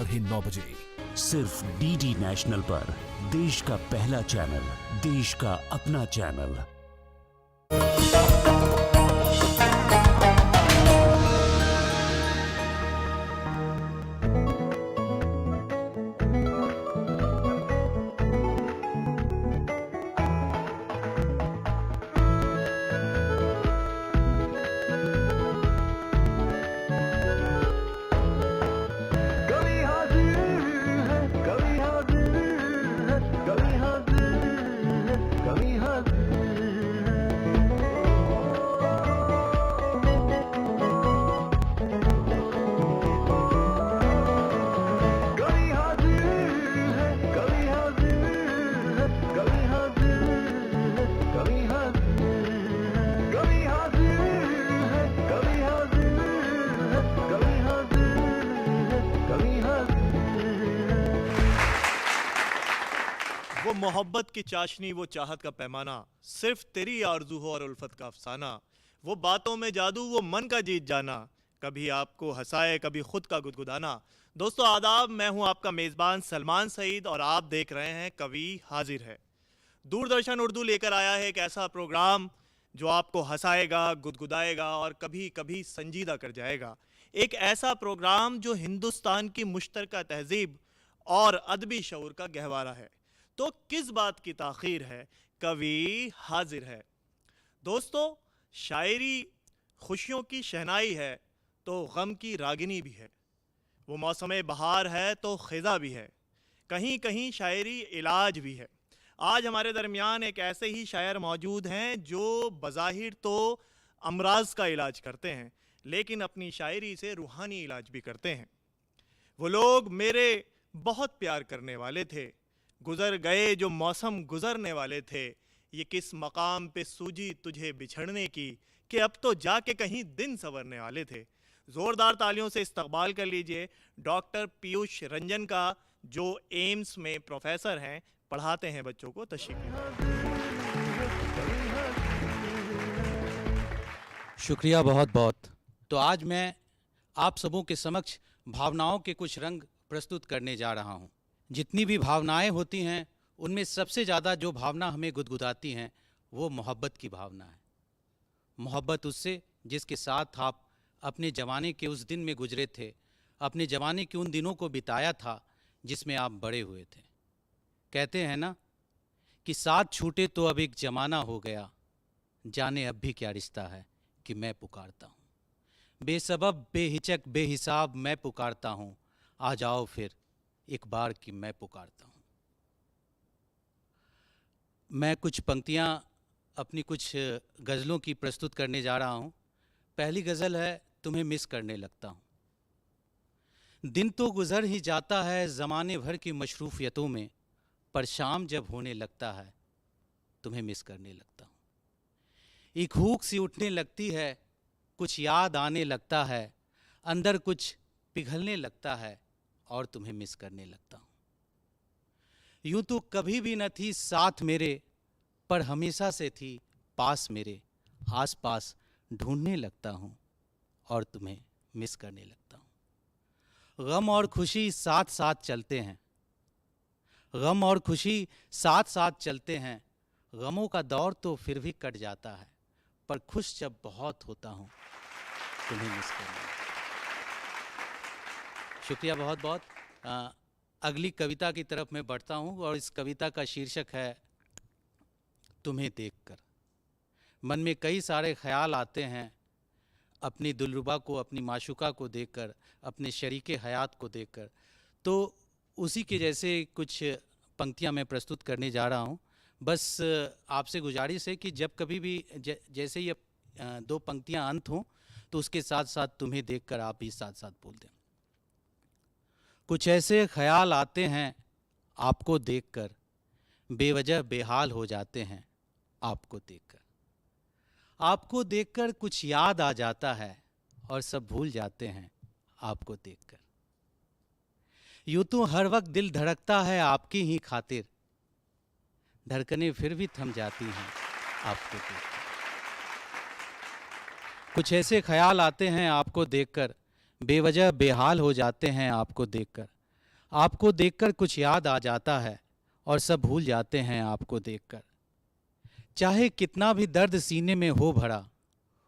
साढ़े 9 बजे सिर्फ डीडी नेशनल पर, देश का पहला चैनल, देश का अपना चैनल। वो मोहब्बत की चाशनी, वो चाहत का पैमाना, सिर्फ तेरी आरज़ू हो और उल्फत का अफसाना, वो बातों में जादू, वो मन का जीत जाना, कभी आपको हंसाए कभी खुद का गुदगुदाना। दोस्तों आदाब, मैं हूं आपका मेज़बान सलमान सईद और आप देख रहे हैं कवि हाजिर है। दूरदर्शन उर्दू लेकर आया है एक ऐसा प्रोग्राम जो आपको हंसाएगा, गुदगुदाएगा और कभी कभी संजीदा कर जाएगा। एक ऐसा प्रोग्राम जो हिंदुस्तान की मुश्तरका तहजीब और अदबी शऊर का गहवारा है। तो किस बात की ताख़ीर है, कवि हाजिर है। दोस्तों, शायरी खुशियों की शहनाई है तो गम की रागिनी भी है। वो मौसम बहार है तो ख़िज़ा भी है, कहीं कहीं शायरी इलाज भी है। आज हमारे दरमियान एक ऐसे ही शायर मौजूद हैं जो बज़ाहिर तो अमराज का इलाज करते हैं, लेकिन अपनी शायरी से रूहानी इलाज भी करते हैं। वो लोग मेरे बहुत प्यार करने वाले थे, गुज़र गए जो मौसम गुज़रने वाले थे। ये किस मकाम पे सूझी तुझे बिछड़ने की, कि अब तो जाके कहीं दिन संवरने वाले थे। ज़ोरदार तालियों से इस्तकबाल कर लीजिए डॉक्टर पीयूष रंजन का, जो एम्स में प्रोफेसर हैं, पढ़ाते हैं बच्चों को। तशरीफ़। शुक्रिया बहुत बहुत। तो आज मैं आप सबों के समक्ष भावनाओं के कुछ रंग प्रस्तुत करने जा रहा हूँ। जितनी भी भावनाएं होती हैं उनमें सबसे ज़्यादा जो भावना हमें गुदगुदाती हैं वो मोहब्बत की भावना है। मोहब्बत उससे जिसके साथ आप अपने ज़माने के उस दिन में गुजरे थे, अपने ज़माने के उन दिनों को बिताया था जिसमें आप बड़े हुए थे। कहते हैं ना कि साथ छूटे तो अब एक ज़माना हो गया, जाने अब भी क्या रिश्ता है कि मैं पुकारता हूँ। बेसबब बेहिचक बेहिसाब मैं पुकारता हूँ, आ जाओ फिर एक बार कि मैं पुकारता हूँ। मैं कुछ पंक्तियाँ अपनी कुछ गज़लों की प्रस्तुत करने जा रहा हूँ। पहली गज़ल है, तुम्हें मिस करने लगता हूँ। दिन तो गुज़र ही जाता है ज़माने भर की मशरूफ़ियतों में, पर शाम जब होने लगता है तुम्हें मिस करने लगता हूँ। एक हुक सी उठने लगती है, कुछ याद आने लगता है, अंदर कुछ पिघलने लगता है और तुम्हें मिस करने लगता हूँ। यूं तो कभी भी न थी साथ मेरे, पर हमेशा से थी पास मेरे, आस पास ढूंढने लगता हूँ और तुम्हें मिस करने लगता हूँ। गम और खुशी साथ साथ चलते हैं, गम और खुशी साथ साथ चलते हैं। गमों का दौर तो फिर भी कट जाता है, पर खुश जब बहुत होता हूँ तुम्हें मिस करने लगता हूँ। शुक्रिया बहुत बहुत। अगली कविता की तरफ मैं बढ़ता हूँ और इस कविता का शीर्षक है तुम्हें देखकर। मन में कई सारे ख्याल आते हैं, अपनी दिलरुबा को, अपनी माशूका को देखकर, अपने शरीके हयात को देखकर। तो उसी के जैसे कुछ पंक्तियाँ मैं प्रस्तुत करने जा रहा हूँ। बस आपसे गुजारिश है कि जब कभी भी जैसे ये दो पंक्तियाँ अंत हों तो उसके साथ साथ तुम्हें देखकर आप भी साथ साथ बोल दें। कुछ ऐसे ख्याल आते हैं आपको देखकर, बेवजह बेहाल हो जाते हैं आपको देखकर। आपको देखकर कुछ याद आ जाता है और सब भूल जाते हैं आपको देखकर। यूं तो हर वक्त दिल धड़कता है आपकी ही खातिर, धड़कनें फिर भी थम जाती हैं आपको देखकर। कुछ ऐसे ख्याल आते हैं आपको देखकर, बेवजह बेहाल हो जाते हैं आपको देखकर। आपको देखकर कुछ याद आ जाता है और सब भूल जाते हैं आपको देखकर। चाहे कितना भी दर्द सीने में हो भरा,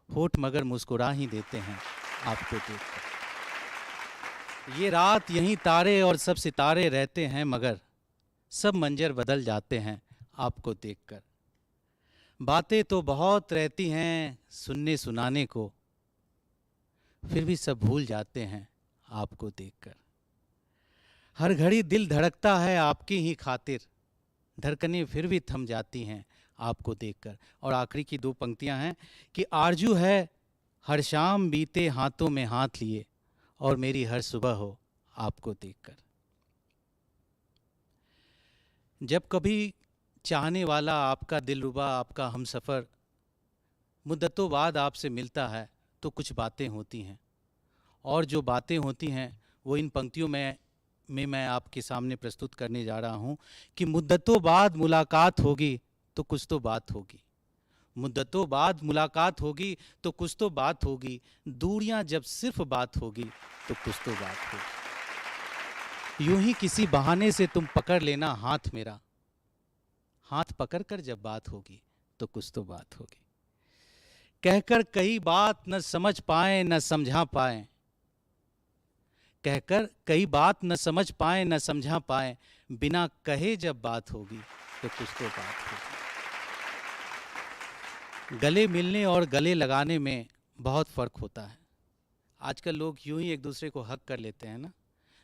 होठ मगर मुस्कुरा ही देते हैं आपको देखकर। ये रात यहीं तारे और सब सितारे रहते हैं, मगर सब मंजर बदल जाते हैं आपको देखकर। बातें तो बहुत रहती हैं सुनने सुनाने को, फिर भी सब भूल जाते हैं आपको देखकर। हर घड़ी दिल धड़कता है आपकी ही खातिर, धड़कनें फिर भी थम जाती हैं आपको देखकर। और आखिरी की दो पंक्तियां हैं कि आरजू है हर शाम बीते हाथों में हाथ लिए, और मेरी हर सुबह हो आपको देखकर। जब कभी चाहने वाला आपका दिलरुबा, आपका हमसफ़र मुद्दतों बाद आपसे मिलता है तो कुछ बातें होती हैं, और जो बातें होती हैं वो इन पंक्तियों में मैं आपके सामने प्रस्तुत करने जा रहा हूँ कि मुद्दतों बाद मुलाकात होगी तो कुछ तो बात होगी, मुद्दतों बाद मुलाकात होगी तो कुछ तो बात होगी, दूरियां जब सिर्फ बात होगी तो कुछ तो बात होगी। यूं ही किसी बहाने से तुम पकड़ लेना हाथ मेरा, हाथ पकड़कर जब बात होगी तो कुछ तो बात होगी। कहकर कई बात न समझ पाए न समझा पाए, कहकर कई बात न समझ पाए न समझा पाए, बिना कहे जब बात होगी तो कुछ तो बात होगी। गले मिलने और गले लगाने में बहुत फ़र्क होता है। आजकल लोग यूं ही एक दूसरे को हक कर लेते हैं ना,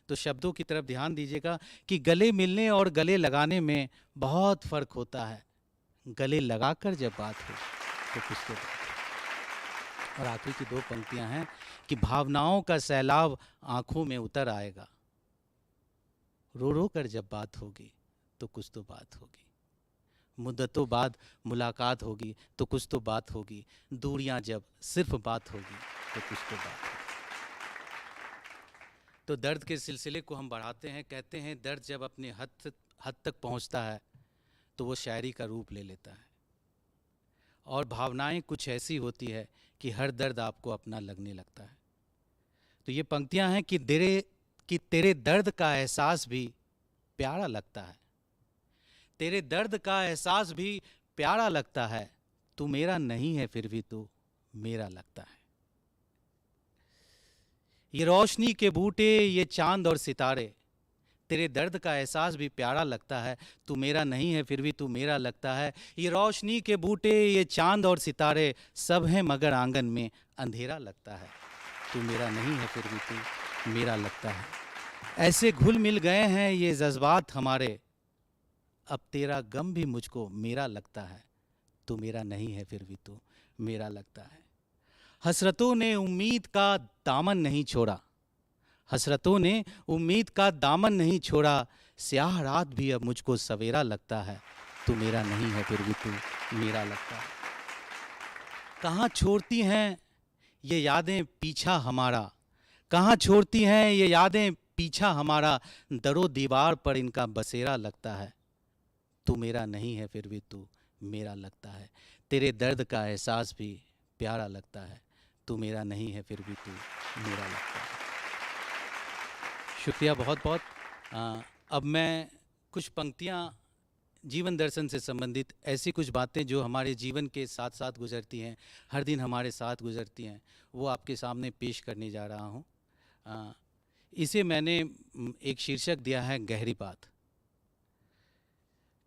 तो शब्दों की तरफ ध्यान दीजिएगा कि गले मिलने और गले लगाने में बहुत फ़र्क होता है। गले लगाकर जब बात हो तो कुछ तो बात हो। और आखिरी की दो पंक्तियां हैं कि भावनाओं का सैलाब आंखों में उतर आएगा, रो रो कर जब बात होगी तो कुछ तो बात होगी। मुद्दतों बाद मुलाकात होगी तो कुछ तो बात होगी, दूरियां जब सिर्फ बात होगी तो कुछ तो बात होगी। तो दर्द के सिलसिले को हम बढ़ाते हैं, कहते हैं दर्द जब अपने हद तक पहुंचता है तो वो शायरी का रूप ले लेता है, और भावनाएं कुछ ऐसी होती है कि हर दर्द आपको अपना लगने लगता है। तो ये पंक्तियां हैं कि तेरे दर्द का एहसास भी प्यारा लगता है, तेरे दर्द का एहसास भी प्यारा लगता है, तू मेरा नहीं है फिर भी तू मेरा लगता है। ये रोशनी के बूटे, ये चांद और सितारे, तेरे दर्द का एहसास भी प्यारा लगता है, तू मेरा नहीं है फिर भी तू मेरा लगता है। ये रोशनी के बूटे, ये चांद और सितारे, सब हैं मगर आंगन में अंधेरा लगता है, तू मेरा नहीं है फिर भी तू मेरा लगता है। ऐसे घुल मिल गए हैं ये जज्बात हमारे, अब तेरा गम भी मुझको मेरा लगता है, तू मेरा नहीं है फिर भी तू मेरा लगता है। हसरतों ने उम्मीद का दामन नहीं छोड़ा, हसरतों ने उम्मीद का दामन नहीं छोड़ा, स्याह रात भी अब मुझको सवेरा लगता है, तू मेरा नहीं है फिर भी तू मेरा लगता है। कहाँ छोड़ती हैं ये यादें पीछा हमारा, कहाँ छोड़ती हैं ये यादें पीछा हमारा, दरो दीवार पर इनका बसेरा लगता है, तू मेरा नहीं है फिर भी तू मेरा लगता है। तेरे दर्द का एहसास भी प्यारा लगता है, तू मेरा नहीं है फिर भी तू मेरा लगता है। शुक्रिया बहुत बहुत। अब मैं कुछ पंक्तियाँ जीवन दर्शन से संबंधित, ऐसी कुछ बातें जो हमारे जीवन के साथ साथ गुजरती हैं, हर दिन हमारे साथ गुजरती हैं, वो आपके सामने पेश करने जा रहा हूँ। इसे मैंने एक शीर्षक दिया है गहरी बात।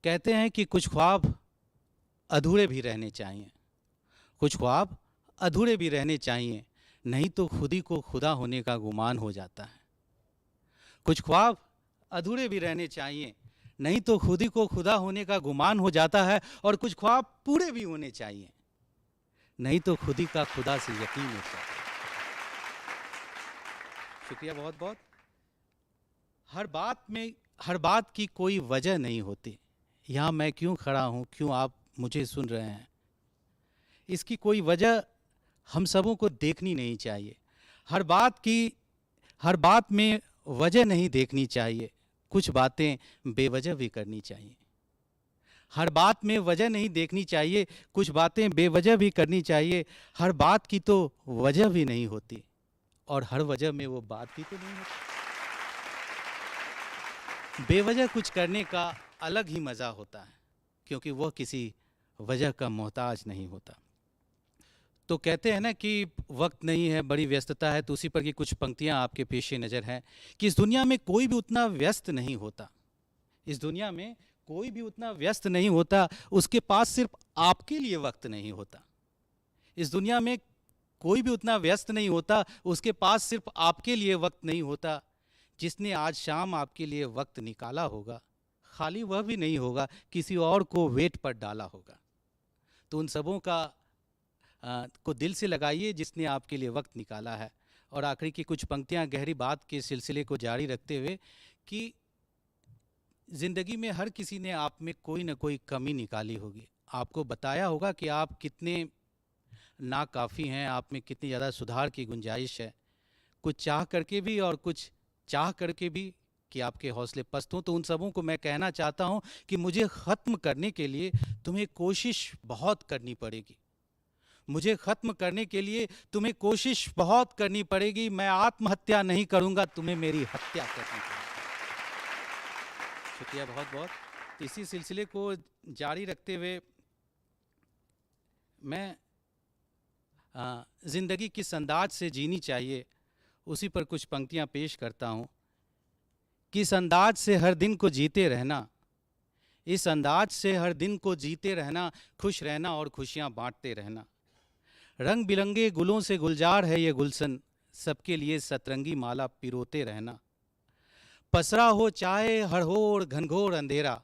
कहते हैं कि कुछ ख्वाब अधूरे भी रहने चाहिए, कुछ ख्वाब अधूरे भी रहने चाहिए, नहीं तो खुद ही को खुदा होने का गुमान हो जाता है। कुछ ख्वाब अधूरे भी रहने चाहिए, नहीं तो खुद ही को खुदा होने का गुमान हो जाता है, और कुछ ख्वाब पूरे भी होने चाहिए, नहीं तो खुद ही का खुदा से यकीन हो जाता है। शुक्रिया बहुत बहुत। हर बात की कोई वजह नहीं होती, यहाँ मैं क्यों खड़ा हूँ, क्यों आप मुझे सुन रहे हैं, इसकी कोई वजह हम सबों को देखनी नहीं चाहिए। हर बात में वजह नहीं देखनी चाहिए, कुछ बातें बेवजह भी करनी चाहिए। हर बात में वजह नहीं देखनी चाहिए, कुछ बातें बेवजह भी करनी चाहिए। हर बात की तो वजह भी नहीं होती, और हर वजह में वो बात भी तो नहीं होती। बेवजह कुछ करने का अलग ही मज़ा होता है, क्योंकि वह किसी वजह का मोहताज नहीं होता। तो कहते हैं ना कि वक्त नहीं है, बड़ी व्यस्तता है, तो उसी पर की कुछ पंक्तियां आपके पेशे नज़र हैं कि इस दुनिया में कोई भी उतना व्यस्त नहीं होता, इस दुनिया में कोई भी उतना व्यस्त नहीं होता, उसके पास सिर्फ आपके लिए वक्त नहीं होता। इस दुनिया में कोई भी उतना व्यस्त नहीं होता, उसके पास सिर्फ आपके लिए वक्त नहीं होता। जिसने आज शाम आपके लिए वक्त निकाला होगा, खाली वह भी नहीं होगा, किसी और को वेट पर डाला होगा। तो उन सबों का को दिल से लगाइए जिसने आपके लिए वक्त निकाला है। और आखिरी की कुछ पंक्तियां गहरी बात के सिलसिले को जारी रखते हुए कि ज़िंदगी में हर किसी ने आप में कोई ना कोई कमी निकाली होगी, आपको बताया होगा कि आप कितने नाकाफ़ी हैं, आप में कितनी ज़्यादा सुधार की गुंजाइश है, कुछ चाह करके भी और कुछ चाह करके भी कि आपके हौसले पस्त हों। तो उन सबों को मैं कहना चाहता हूं कि मुझे ख़त्म करने के लिए तुम्हें कोशिश बहुत करनी पड़ेगी, मुझे ख़त्म करने के लिए तुम्हें कोशिश बहुत करनी पड़ेगी। मैं आत्महत्या नहीं करूंगा, तुम्हें मेरी हत्या करनी पड़ेगी। शुक्रिया बहुत बहुत। तो इसी सिलसिले को जारी रखते हुए मैं ज़िंदगी किस अंदाज से जीनी चाहिए उसी पर कुछ पंक्तियां पेश करता हूं। किस अंदाज से हर दिन को जीते रहना, इस अंदाज से हर दिन को जीते रहना, खुश रहना और खुशियां बांटते रहना। रंग बिरंगे गुलों से गुलजार है ये गुलशन, सबके लिए सतरंगी माला पिरोते रहना। पसरा हो चाहे हड़होड़ घनघोर अंधेरा,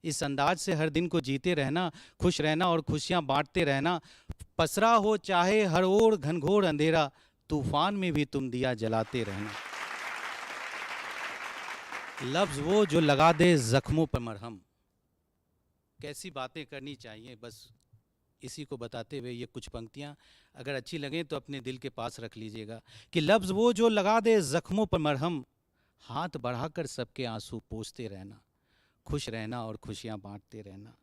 इस अंदाज से हर दिन को जीते रहना, खुश रहना और खुशियां बांटते रहना। पसरा हो चाहे हर ओर घनघोर अंधेरा, तूफान में भी तुम दिया जलाते रहना। लफ्ज़ वो जो लगा दे जख्मों पर मरहम। कैसी बातें करनी चाहिए, बस इसी को बताते हुए ये कुछ पंक्तियां अगर अच्छी लगें तो अपने दिल के पास रख लीजिएगा कि लफ्ज़ वो जो लगा दे जख्मों पर मरहम, हाथ बढ़ाकर सबके आंसू पोंछते रहना, खुश रहना और खुशियां बांटते रहना।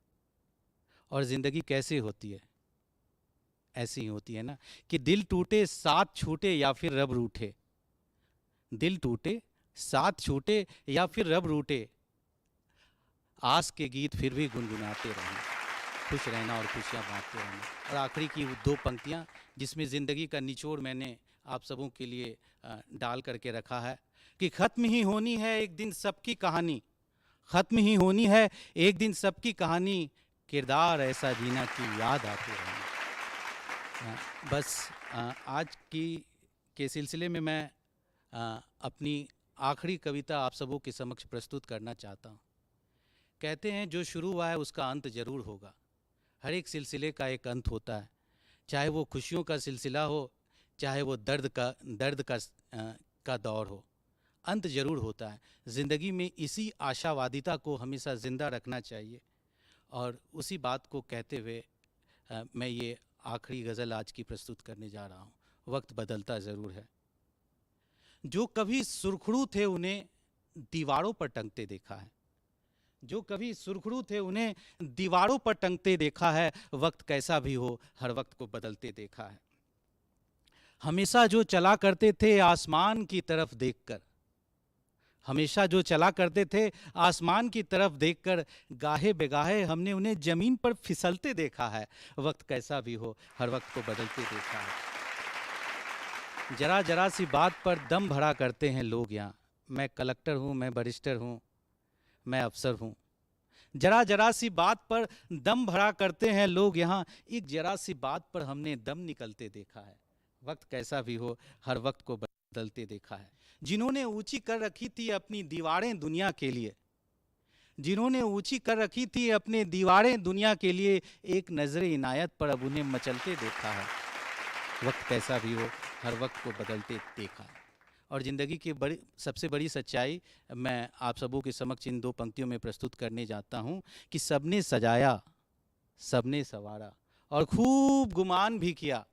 और ज़िंदगी कैसे होती है, ऐसी ही होती है ना कि दिल टूटे साथ छूटे या फिर रब रूठे, दिल टूटे साथ छूटे या फिर रब रूठे, आस के गीत फिर भी गुनगुनाते रहना, खुश रहना और खुशियां बांटते रहना। और आखिरी की दो पंक्तियां जिसमें ज़िंदगी का निचोड़ मैंने आप सबों के लिए डाल करके रखा है कि ख़त्म ही होनी है एक दिन सबकी कहानी, ख़त्म ही होनी है एक दिन सबकी कहानी, किरदार ऐसा जीना कि याद आते रहना। बस आज के सिलसिले में मैं अपनी आखिरी कविता आप सबों के समक्ष प्रस्तुत करना चाहता हूँ। कहते हैं जो शुरू हुआ है उसका अंत ज़रूर होगा, हर एक सिलसिले का एक अंत होता है, चाहे वो खुशियों का सिलसिला हो, चाहे वो दर्द का दौर हो, अंत ज़रूर होता है। ज़िंदगी में इसी आशावादिता को हमेशा ज़िंदा रखना चाहिए। और उसी बात को कहते हुए मैं ये आखिरी गज़ल आज की प्रस्तुत करने जा रहा हूँ। वक्त बदलता ज़रूर है, जो कभी सुरखरू थे उन्हें दीवारों पर टंगते देखा है, जो कभी सुरखरू थे उन्हें दीवारों पर टंगते देखा है, वक्त कैसा भी हो हर वक्त को बदलते देखा है। हमेशा जो चला करते थे आसमान की तरफ देखकर, हमेशा जो चला करते थे आसमान की तरफ देखकर, गाहे बेगाहे हमने उन्हें ज़मीन पर फिसलते देखा है, वक्त कैसा भी हो हर वक्त को बदलते देखा है। जरा जरा सी बात पर दम भरा करते हैं लोग यहाँ, मैं कलेक्टर हूँ, मैं बैरिस्टर हूँ, मैं अफसर हूँ। जरा जरा सी बात पर दम भरा करते हैं लोग यहाँ, एक जरा सी बात पर हमने दम निकलते देखा है, वक्त कैसा भी हो हर वक्त को बदलते देखा है। जिन्होंने ऊंची कर रखी थी अपनी दीवारें दुनिया के लिए, जिन्होंने ऊंची कर रखी थी अपने दीवारें दुनिया के लिए, एक नजर इनायत पर अब उन्हें मचलते देखा है, वक्त कैसा भी हो हर वक्त को बदलते देखा है। और ज़िंदगी की सबसे बड़ी सच्चाई मैं आप सबों के समक्ष इन दो पंक्तियों में प्रस्तुत करने जाता हूँ कि सबने सजाया, सबने संवारा और खूब गुमान भी किया,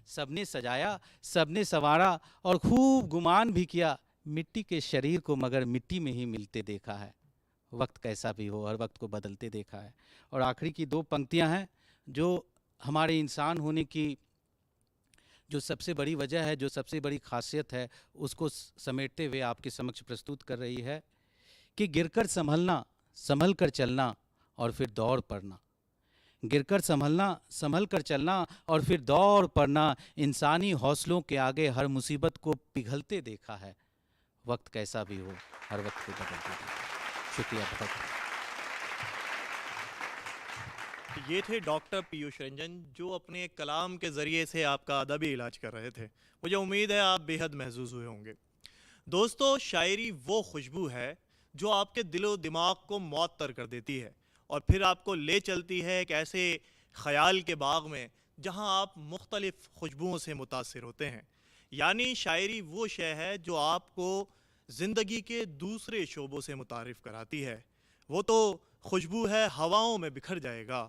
सबने सजाया, सबने संवारा और खूब गुमान भी किया, मिट्टी के शरीर को मगर मिट्टी में ही मिलते देखा है, वक्त कैसा भी हो हर वक्त को बदलते देखा है। और आखिरी की दो पंक्तियां हैं जो हमारे इंसान होने की जो सबसे बड़ी वजह है, जो सबसे बड़ी खासियत है, उसको समेटते हुए आपके समक्ष प्रस्तुत कर रही है कि गिरकर संभलना, संभल कर चलना और फिर दौड़ पड़ना। गिरकर संभलना, संभल कर चलना और फिर दौड़ पड़ना, इंसानी हौसलों के आगे हर मुसीबत को पिघलते देखा है। वक्त कैसा भी हो, हर वक्त को बदलते देखा। शुक्रिया बहुत। ये थे डॉक्टर पीयूष रंजन, जो अपने कलाम के ज़रिए से आपका अदबी इलाज कर रहे थे। मुझे उम्मीद है आप बेहद महसूस हुए होंगे। दोस्तों, शायरी वो खुशबू है जो आपके दिलो दिमाग को मुअत्तर कर देती है और फिर आपको ले चलती है एक ऐसे ख़याल के बाग में जहां आप मुख्तलिफ़ खुशबुओं से मुतासिर होते हैं। यानी शायरी वो शय है जो आपको ज़िंदगी के दूसरे शोबों से मुतारिफ़ कराती है। वो तो खुशबू है हवाओं में बिखर जाएगा,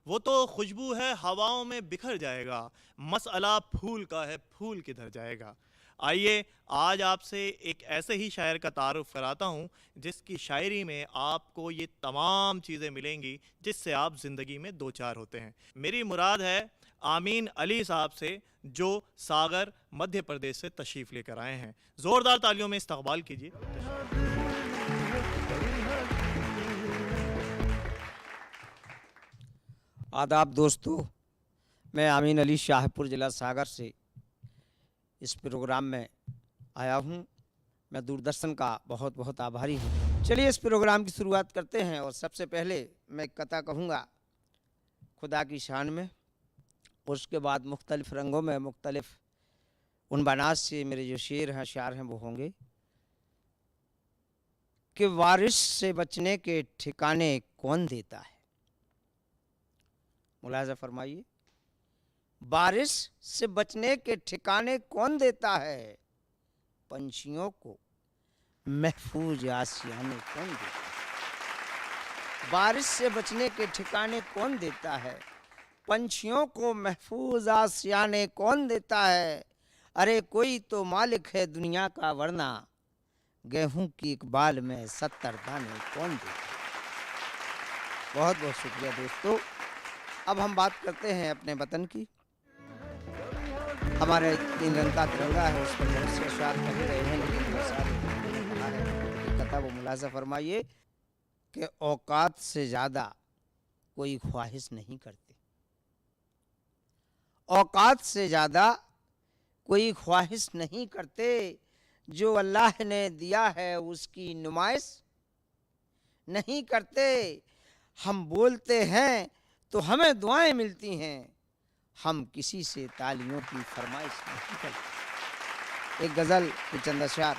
वो तो खुशबू है हवाओं में बिखर जाएगा, मसला फूल का है, फूल किधर जाएगा। आइए आज आपसे एक ऐसे ही शायर का तारुफ कराता हूँ जिसकी शायरी में आपको ये तमाम चीज़ें मिलेंगी जिससे आप ज़िंदगी में दो चार होते हैं। मेरी मुराद है आमीन अली साहब से, जो सागर मध्य प्रदेश से तशरीफ़ लेकर आए हैं। ज़ोरदार तालियों में इस्तकबाल कीजिए। आदाब दोस्तों, मैं आमीन अली शाहपुर ज़िला सागर से इस प्रोग्राम में आया हूँ। मैं दूरदर्शन का बहुत बहुत आभारी हूँ। चलिए इस प्रोग्राम की शुरुआत करते हैं और सबसे पहले मैं एक कथा कहूँगा खुदा की शान में, और उसके बाद मुख्तलिफ़ रंगों में मुख्तलिफ़ उनवानात से मेरे जो शेर हैं, अशार हैं, वो होंगे कि बारिश से बचने के ठिकाने कौन देता है। मुलाज़ा फरमाइए, बारिश से बचने के ठिकाने कौन देता है, पंछियों को महफूज आशियाने कौन देता है। बारिश से बचने के ठिकाने कौन देता है, पंछियों को महफूज आशियाने कौन देता है। अरे कोई तो मालिक है दुनिया का, वरना गेहूं की इकबाल में 70 दाने कौन देता है। बहुत बहुत शुक्रिया दोस्तों। अब हम बात करते हैं अपने वतन की। हमारे 3 रंग का तिरंगा है, उस पर बहुत से अशार कहे रहे हैं, लेकिन बहुत सारे कहा है कथा, वो मुलाज़ा फरमाइए कि औकात से ज़्यादा कोई ख्वाहिश नहीं करते। औकात से ज़्यादा कोई ख्वाहिश नहीं करते, जो अल्लाह ने दिया है उसकी नुमाइश नहीं करते। हम बोलते हैं तो हमें दुआएं मिलती हैं, हम किसी से तालियों की फरमाइश नहीं करते। एक गज़ल के चंद अशार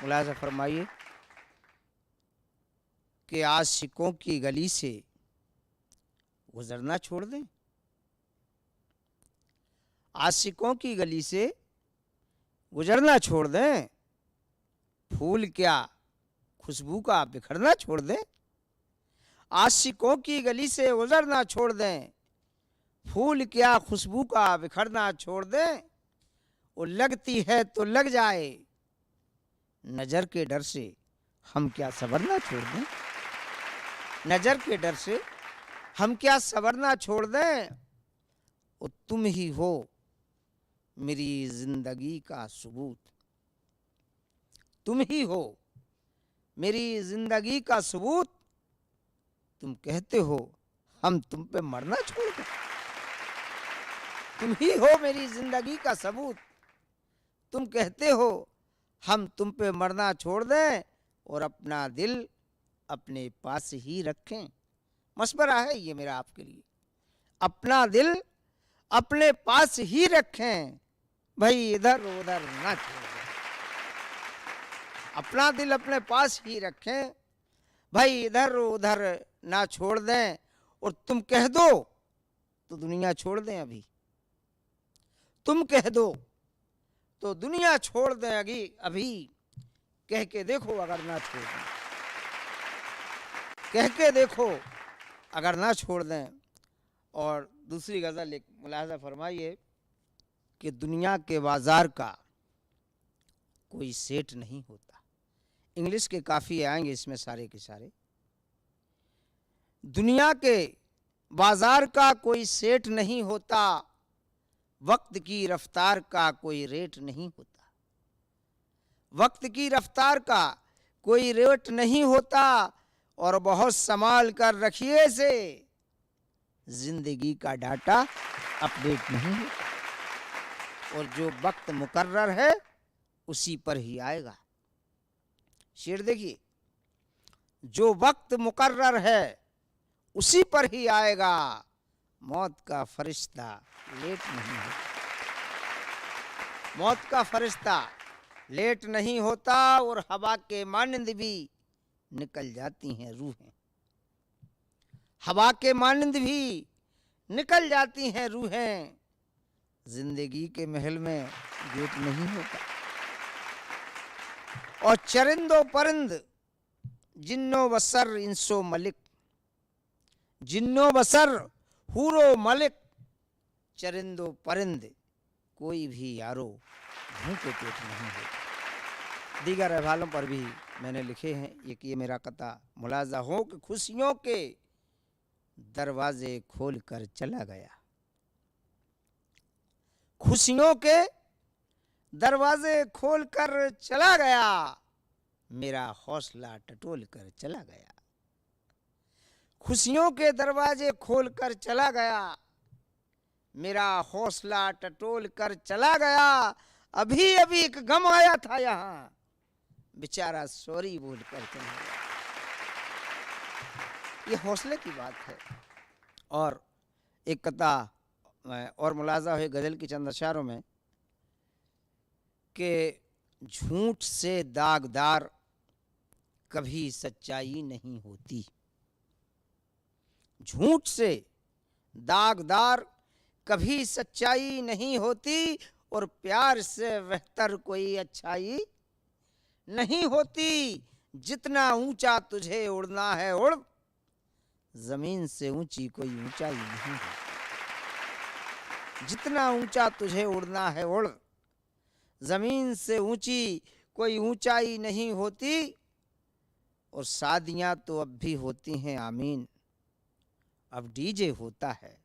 मुलाज़ा फरमाइए कि आशिकों की गली से गुजरना छोड़ दें। आशिकों की गली से गुजरना छोड़ दें, फूल क्या खुशबू का बिखरना छोड़ दें। आशिकों की गली से गुजरना छोड़ दें, फूल क्या खुशबू का बिखरना छोड़ दें। वो लगती है तो लग जाए, नजर के डर से हम क्या सवरना छोड़ दें। नजर के डर से हम क्या सवरना छोड़ दें। वो तुम ही हो मेरी जिंदगी का सबूत, तुम ही हो मेरी जिंदगी का सबूत। तुम कहते हो हम तुम पे मरना छोड़ दें। तुम ही हो मेरी जिंदगी का सबूत, तुम कहते हो हम तुम पे मरना छोड़ दें, और अपना दिल अपने पास ही रखें। मशवरा है ये मेरा आपके लिए, अपना दिल अपने पास ही रखें, भाई इधर उधर ना छोड़ दें। अपना दिल अपने पास ही रखें, भाई इधर उधर ना छोड़ दें। और तुम कह दो तो दुनिया छोड़ दें अभी, तुम कह दो तो दुनिया छोड़ दें अभी। कह के देखो अगर ना छोड़ दें, कह के देखो अगर ना छोड़ दें। और दूसरी गज़ल एक मुलाज़ा फरमाइए कि दुनिया के बाज़ार का कोई सेठ नहीं होता। इंग्लिश के काफ़ी आएंगे इसमें सारे के सारे। दुनिया के बाज़ार का कोई सेठ नहीं होता, वक्त की रफ्तार का कोई रेट नहीं होता, वक्त की रफ्तार का कोई रेट नहीं होता, और बहुत संभाल कर रखिए से जिंदगी का डाटा अपडेट नहीं होता, और जो वक्त मुकर्रर है उसी पर ही आएगा। शेर देखिए, जो वक्त मुकर्रर है उसी पर ही आएगा, मौत का फरिश्ता लेट नहीं होता, मौत का फरिश्ता लेट नहीं होता, और हवा के मानंद भी निकल जाती हैं रूहें, हवा के मानंद भी निकल जाती हैं रूहें, जिंदगी के महल में गेट नहीं होता। और चरिंदो परिंद जिन्नो बसर इंसो मलिक, जिन्नो बसर हूरो मलिक, चरिंदो परिंद कोई भी यारो भूखे पेट नहीं होता। दीगर अहवालों पर भी मैंने लिखे हैं। एक ये मेरा कथा मुलाजा हो कि खुशियों के दरवाजे खोल कर चला गया, खुशियों के दरवाजे खोल कर चला गया, मेरा हौसला टटोल कर चला गया, खुशियों के दरवाजे खोल कर चला गया, मेरा हौसला टटोल कर चला गया, अभी अभी एक गम आया था यहाँ, बेचारा सॉरी बोल कर चला गया। ये हौसले की बात है। और एक कथा और मुलाजा है गजल की चंद अशारों में कि झूठ से दागदार कभी सच्चाई नहीं होती, झूठ से दागदार कभी सच्चाई नहीं होती, और प्यार से बेहतर कोई अच्छाई नहीं होती, जितना ऊंचा तुझे उड़ना है उड़, जमीन से ऊंची कोई ऊंचाई नहीं है, जितना ऊंचा तुझे उड़ना है उड़, जमीन से ऊंची कोई ऊंचाई नहीं होती, और शादियां तो अब भी होती हैं आमीन, अब डीजे होता है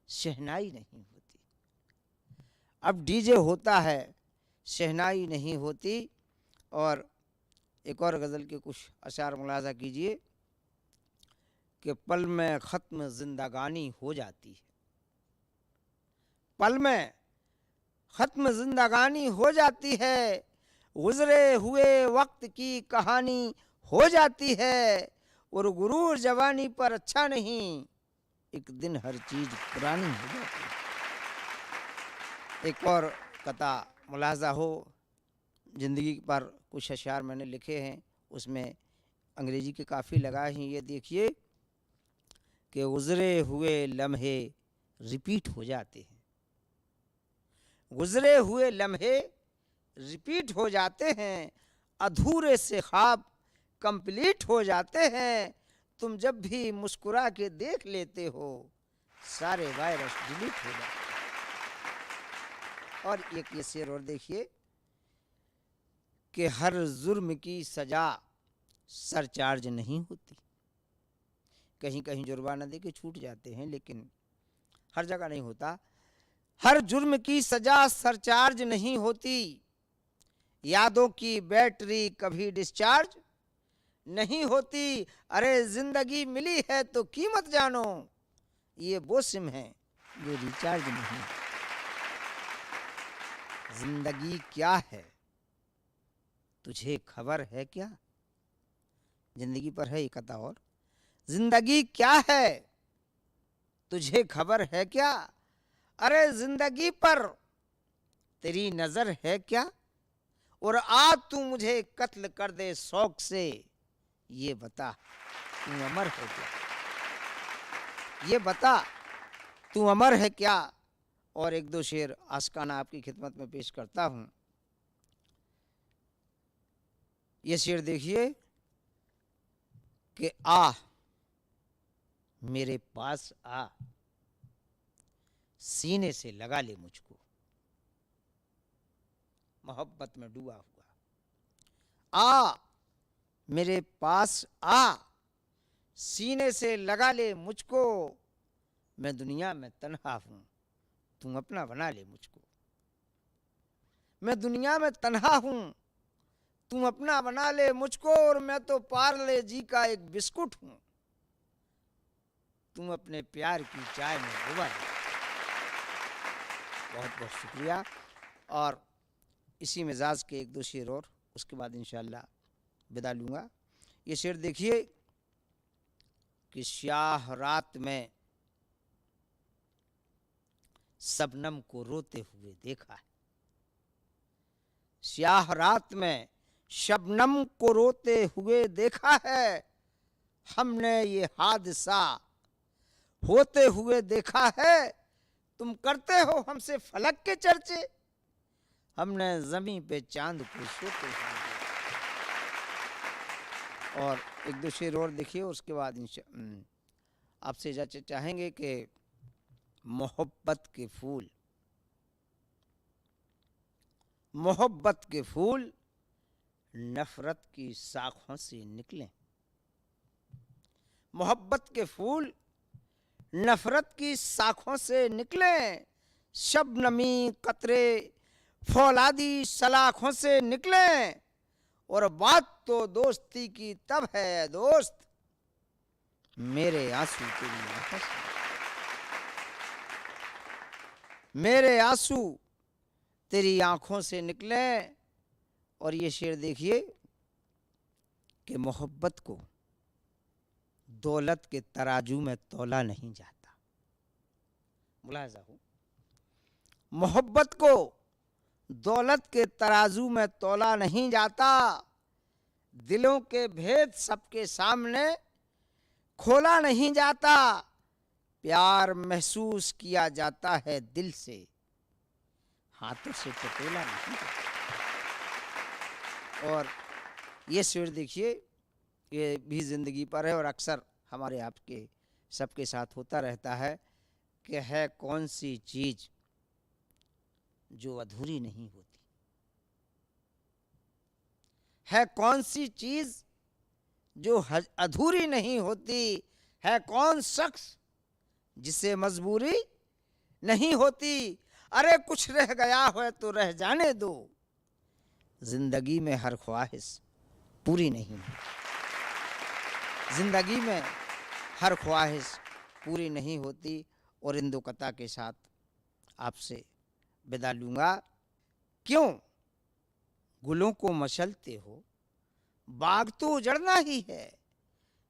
शहनाई नहीं होती, अब डीजे होता है शहनाई नहीं होती। और एक और गज़ल के कुछ अशार मुलाजा कीजिए कि पल में ख़त्म जिंदगानी हो जाती है, पल में ख़त्म जिंदगानी हो जाती है, गुजरे हुए वक्त की कहानी हो जाती है, और गुरूर जवानी पर अच्छा नहीं, एक दिन हर चीज पुरानी हो जाती है। एक और कथा मुलाजा हो, जिंदगी पर कुछ अशार मैंने लिखे हैं, उसमें अंग्रेजी के काफ़ी लगाए हैं। ये देखिए कि गुजरे हुए लम्हे रिपीट हो जाते हैं, गुजरे हुए लम्हे रिपीट हो जाते हैं, अधूरे से ख्वाब कंप्लीट हो जाते हैं, तुम जब भी मुस्कुरा के देख लेते हो सारे वायरस डिलीट हो जाते हैं। और एक ये शेर और देखिए कि हर जुर्म की सजा सरचार्ज नहीं होती, कहीं कहीं जुर्माना दे के छूट जाते हैं, लेकिन हर जगह नहीं होता। हर जुर्म की सजा सरचार्ज नहीं होती, यादों की बैटरी कभी डिस्चार्ज नहीं होती, अरे जिंदगी मिली है तो कीमत जानो, ये वो सिम है जो रिचार्ज नहीं। जिंदगी क्या है तुझे खबर है क्या, जिंदगी पर है एक कथा और, जिंदगी क्या है तुझे खबर है क्या, अरे जिंदगी पर तेरी नजर है क्या, और आज तू मुझे कत्ल कर दे शौक से, ये बता तू अमर है क्या, ये बता तू अमर है क्या। और एक दो शेर आस्काना आपकी खिदमत में पेश करता हूं। ये शेर देखिए कि आ मेरे पास आ, सीने से लगा ले मुझको, मोहब्बत में डूबा हुआ, आ मेरे पास आ, सीने से लगा ले मुझको, मैं दुनिया में तन्हा हूं तू अपना बना ले मुझको। मैं दुनिया में तन्हा हूं, तू अपना बना ले मुझको, और मैं तो पार्ले जी का एक बिस्कुट हूं, तू अपने प्यार की चाय में डुबा ले। बहुत बहुत शुक्रिया। और इसी मिजाज के एक दो शेर और, उसके बाद इंशाअल्लाह विदा लूँगा। ये शेर देखिए कि स्याह रात में शबनम को रोते हुए देखा है। स्याह रात में शबनम को रोते हुए देखा है, हमने ये हादसा होते हुए देखा है। तुम करते हो हमसे फलक के चर्चे, हमने जमीन पे चांद को सोते हुए देखा। और एक दो शेर और देखिए, उसके बाद आपसे इजाज़त चाहेंगे कि मोहब्बत के फूल, मोहब्बत के फूल नफरत की शाखों से निकले। मोहब्बत के फूल नफरत की शाखों से निकले, शबनमी कतरे फौलादी सलाखों से निकले। और बात तो दोस्ती की तब है दोस्त, मेरे आंसू तेरी आंखों से, मेरे आंसू तेरी आंखों से निकले। और ये शेर देखिए कि मोहब्बत को दौलत के तराजू में तौला नहीं जाता। मुलाहिजा हो, मोहब्बत को दौलत के तराजू में तौला नहीं जाता, दिलों के भेद सबके सामने खोला नहीं जाता। प्यार महसूस किया जाता है दिल से, हाथों से टटोला नहीं जाता। और ये शेर देखिए, ये भी ज़िंदगी पर है और अक्सर हमारे आपके सबके साथ होता रहता है कि है कौन सी चीज़ जो अधूरी नहीं होती, है कौन सी चीज़ जो अधूरी नहीं होती, है कौन शख्स जिसे मजबूरी नहीं होती। अरे कुछ रह गया हो तो रह जाने दो, जिंदगी में हर ख्वाहिश पूरी नहीं होती, जिंदगी में हर ख्वाहिश पूरी नहीं होती। और इन दो कता के साथ आपसे विदा लूँगा। क्यों गुलों को मचलते हो, बाग तो उजड़ना ही है,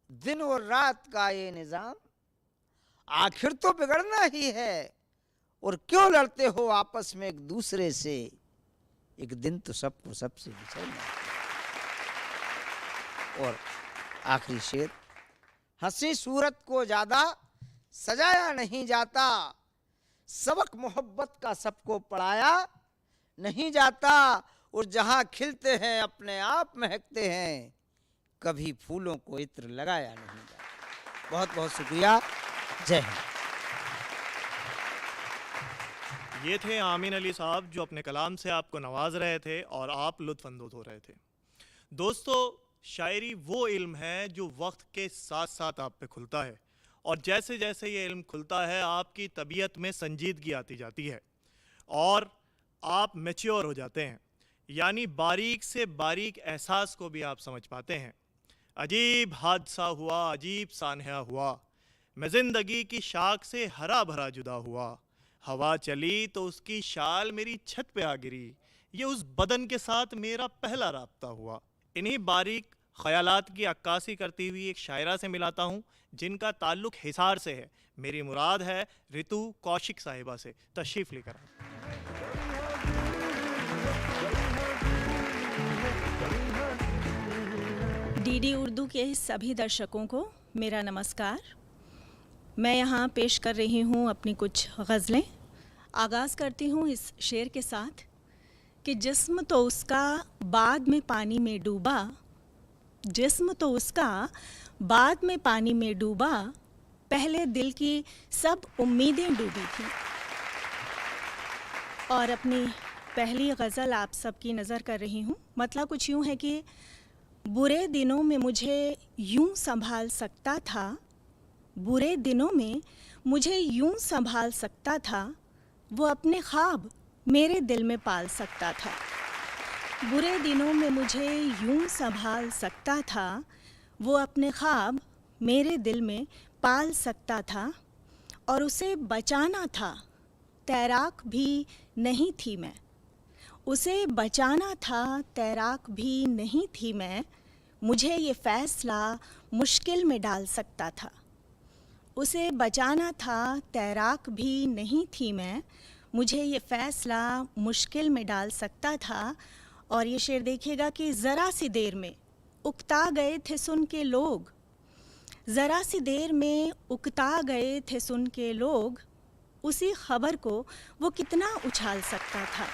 दिन और रात का ये निज़ाम आखिर तो बिगड़ना ही है। और क्यों लड़ते हो आपस में एक दूसरे से, एक दिन तो सबको सबसे बिछड़ना है। और आखिरी शेर, हंसी सूरत को ज़्यादा सजाया नहीं जाता, सबक मोहब्बत का सबको पढ़ाया नहीं जाता। और जहाँ खिलते हैं अपने आप महकते हैं, कभी फूलों को इत्र लगाया नहीं जाता। बहुत बहुत शुक्रिया। जय हिंद। ये थे आमीन अली साहब जो अपने कलाम से आपको नवाज रहे थे और आप लुत्फ़अंदोज़ हो रहे थे। दोस्तों, शायरी वो इल्म है जो वक्त के साथ साथ आप पे खुलता है, और जैसे जैसे ये इल्म खुलता है आपकी तबीयत में संजीदगी आती जाती है और आप मैच्योर हो जाते हैं, यानी बारीक से बारीक एहसास को भी आप समझ पाते हैं। अजीब हादसा हुआ, अजीब सान्हा हुआ, मैं ज़िंदगी की शाख से हरा भरा जुदा हुआ, हवा चली तो उसकी शाल मेरी छत पे आ गिरी, ये उस बदन के साथ मेरा पहला राब्ता हुआ। इन्हीं बारीक ख़यालात की अक्कासी करती हुई एक शायरा से मिलाता हूँ जिनका ताल्लुक़ हिसार से है। मेरी मुराद है ऋतु कौशिक साहिबा से। तशरीफ़ लेकर आए। डीडी उर्दू के सभी दर्शकों को मेरा नमस्कार। मैं यहाँ पेश कर रही हूँ अपनी कुछ गज़लें। आगाज़ करती हूँ इस शेर के साथ कि जिस्म तो उसका बाद में पानी में डूबा, जिस्म तो उसका बाद में पानी में डूबा, पहले दिल की सब उम्मीदें डूबी थी। और अपनी पहली गज़ल आप सबकी नज़र कर रही हूँ। मतलब कुछ यूँ है कि बुरे दिनों में मुझे यूं संभाल सकता था, बुरे दिनों में मुझे यूं संभाल सकता था, वो अपने ख्वाब मेरे दिल में पाल सकता था। बुरे दिनों में मुझे यूं संभाल सकता था, वो अपने ख्वाब मेरे दिल में पाल सकता था और उसे बचाना था। तैराक भी नहीं थी मैं, उसे बचाना था, तैराक भी नहीं थी मैं। मुझे ये फ़ैसला मुश्किल में डाल सकता था। उसे बचाना था, तैराक भी नहीं थी मैं। मुझे ये फ़ैसला मुश्किल में डाल सकता था। और ये शेर देखिएगा कि ज़रा सी देर में उकता गए थे सुन के लोग, ज़रा सी देर में उकता गए थे सुन के लोग। उसी खबर को वो कितना उछाल सकता था।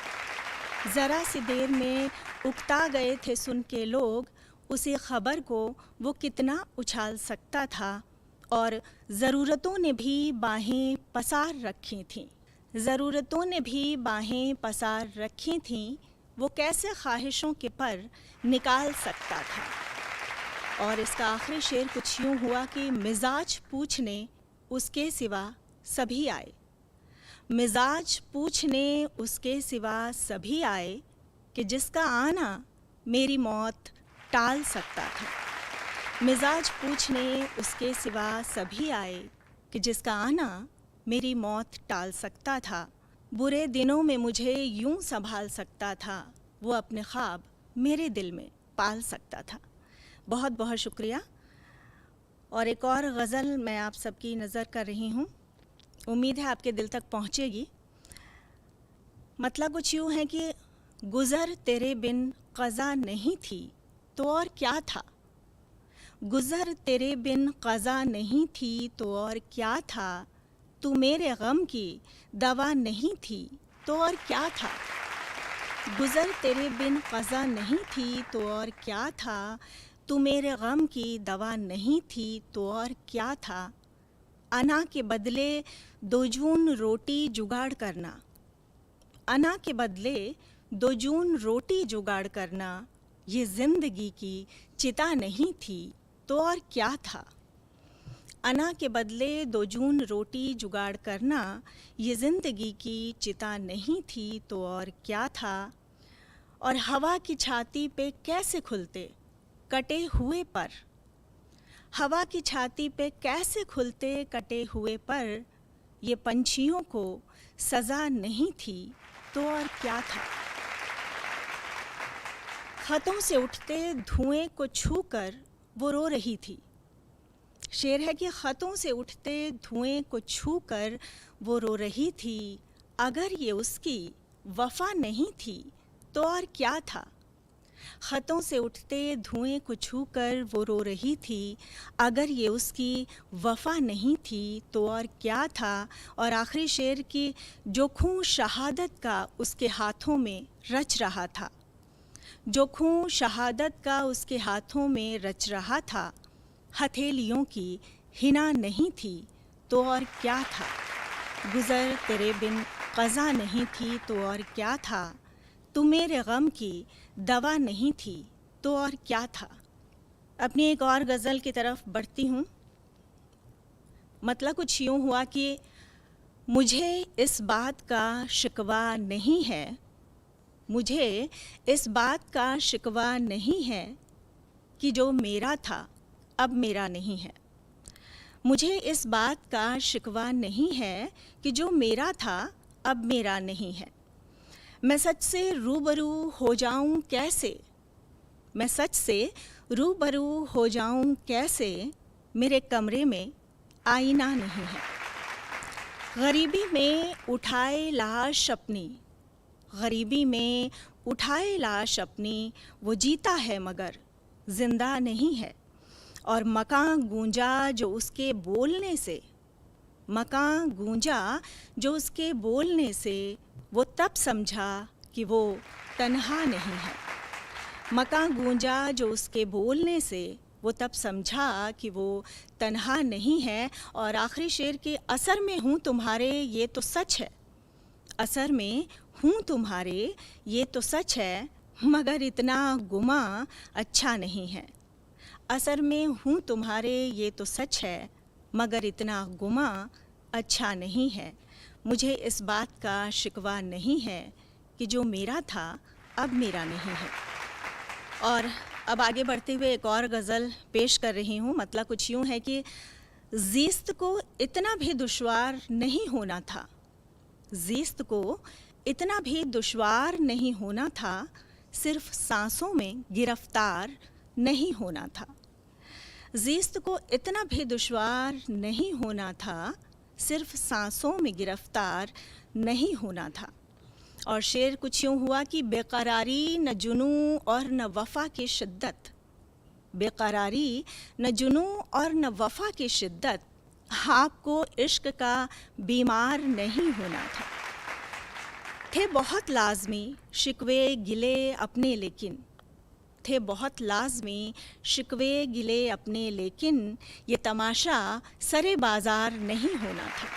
ज़रा सी देर में उकता गए थे सुन के लोग, उसी खबर को वो कितना उछाल सकता था। और ज़रूरतों ने भी बाहें पसार रखी थीं, ज़रूरतों ने भी बाहें पसार रखी थीं। वो कैसे ख्वाहिशों के पर निकाल सकता था। और इसका आखिरी शेर कुछ यूँ हुआ कि मिजाज पूछने उसके सिवा सभी आए, मिजाज पूछने उसके सिवा सभी आए, कि जिसका आना मेरी मौत टाल सकता था। मिजाज पूछने उसके सिवा सभी आए, कि जिसका आना मेरी मौत टाल सकता था। बुरे दिनों में मुझे यूं संभाल सकता था, वो अपने ख्वाब मेरे दिल में पाल सकता था। बहुत बहुत शुक्रिया। और एक और गज़ल मैं आप सबकी नज़र कर रही हूँ, उम्मीद है आपके दिल तक पहुँचेगी। मतलब कुछ यूँ है कि गुज़र तेरे बिन क़ज़ा नहीं थी तो और क्या था, गुज़र तेरे बिन क़ज़ा नहीं थी तो और क्या था। तू मेरे गम की दवा नहीं थी तो और क्या था, गुज़र तेरे बिन क़ज़ा नहीं थी तो और क्या था। तू मेरे गम की दवा नहीं थी तो और क्या था। अना के बदले दो जून रोटी जुगाड़ करना, अना के बदले दो जून रोटी जुगाड़ करना, ये ज़िंदगी की चिता नहीं थी तो और क्या था। अना के बदले दो जून रोटी जुगाड़ करना, ये ज़िंदगी की चिता नहीं थी तो और क्या था। और हवा की छाती पे कैसे खुलते कटे हुए पर, हवा की छाती पे कैसे खुलते कटे हुए पर, ये पंछियों को सज़ा नहीं थी तो और क्या था। खतों से उठते धुएं को छूकर वो रो रही थी। शेर है कि खतों से उठते धुएं को छूकर वो रो रही थी। अगर ये उसकी वफ़ा नहीं थी तो और क्या था। खतों से उठते धुएं को छूकर वो रो रही थी। अगर ये उसकी वफ़ा नहीं थी तो और क्या था। और आखिरी शेर की जो खून शहादत का उसके हाथों में रच रहा था, जो खून शहादत का उसके हाथों में रच रहा था, हथेलियों की हिना नहीं थी तो और क्या था। गुज़र तेरे बिन क़ज़ा नहीं थी तो और क्या था। तू मेरे गम की दवा नहीं थी तो और क्या था। अपनी एक और गज़ल की तरफ बढ़ती हूँ। मतलब कुछ यूँ हुआ कि मुझे इस बात का शिकवा नहीं है, मुझे इस बात का शिकवा नहीं है कि जो मेरा था अब मेरा नहीं है। मुझे इस बात का शिकवा नहीं है कि जो मेरा था अब मेरा नहीं है। मैं सच से रूबरू हो जाऊं कैसे, मैं सच से रूबरू हो जाऊं कैसे, मेरे कमरे में आईना नहीं है। गरीबी में उठाए लाश अपनी, गरीबी में उठाए लाश अपनी, वो जीता है मगर जिंदा नहीं है। और मकां गूंजा जो उसके बोलने से, मकां गूंजा जो उसके बोलने से, वो तब समझा कि वो तन्हा नहीं है। मकां गूंजा जो उसके बोलने से, वो तब समझा कि वो तन्हा नहीं है। और आखिरी शेर के असर में हूँ तुम्हारे ये तो सच है, असर में हूँ तुम्हारे ये तो सच है, मगर इतना गुमा अच्छा नहीं है। असर में हूँ तुम्हारे ये तो सच है, मगर इतना गुमा अच्छा नहीं है। मुझे इस बात का शिकवा नहीं है कि जो मेरा था अब मेरा नहीं है। और अब आगे बढ़ते हुए एक और गज़ल पेश कर रही हूँ। मतलब कुछ यूँ है कि ज़ीस्त को इतना भी दुश्वार नहीं होना था, ज़ीस्त को इतना भी दुश्वार नहीं होना था, सिर्फ सांसों में गिरफ्तार नहीं होना था। ज़ीस्त को इतना भी दुश्वार नहीं होना था, सिर्फ सांसों में गिरफ्तार नहीं होना था। और शेर कुछ यूँ हुआ कि बेकरारी न जुनू और न वफ़ा की शिद्दत, बेकरारी न जुनू और न वफ़ा की शिद्दत, आपको इश्क का बीमार नहीं होना था। थे बहुत लाज़मी शिकवे गिले अपने लेकिन, थे बहुत लाज़मी शिकवे गिले अपने लेकिन, ये तमाशा सरे बाज़ार नहीं होना था।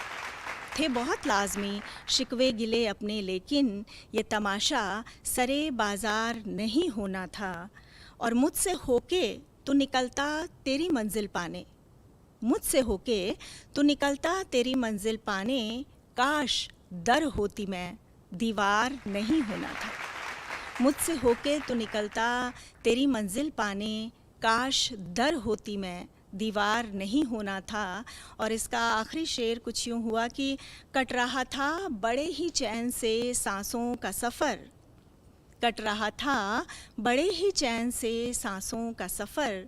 थे बहुत लाज़मी शिकवे गिले अपने लेकिन, ये तमाशा सरे बाज़ार नहीं होना था। और मुझसे होके तो निकलता तेरी मंजिल पाने, मुझसे होके तो निकलता तेरी मंजिल पाने, काश दर होती मैं दीवार नहीं होना था। मुझसे होके तो निकलता तेरी मंजिल पाने, काश दर होती मैं दीवार नहीं होना था। और इसका आखिरी शेर कुछ यूँ हुआ कि कट रहा था बड़े ही चैन से सांसों का सफ़र, कट रहा था बड़े ही चैन से सांसों का सफ़र,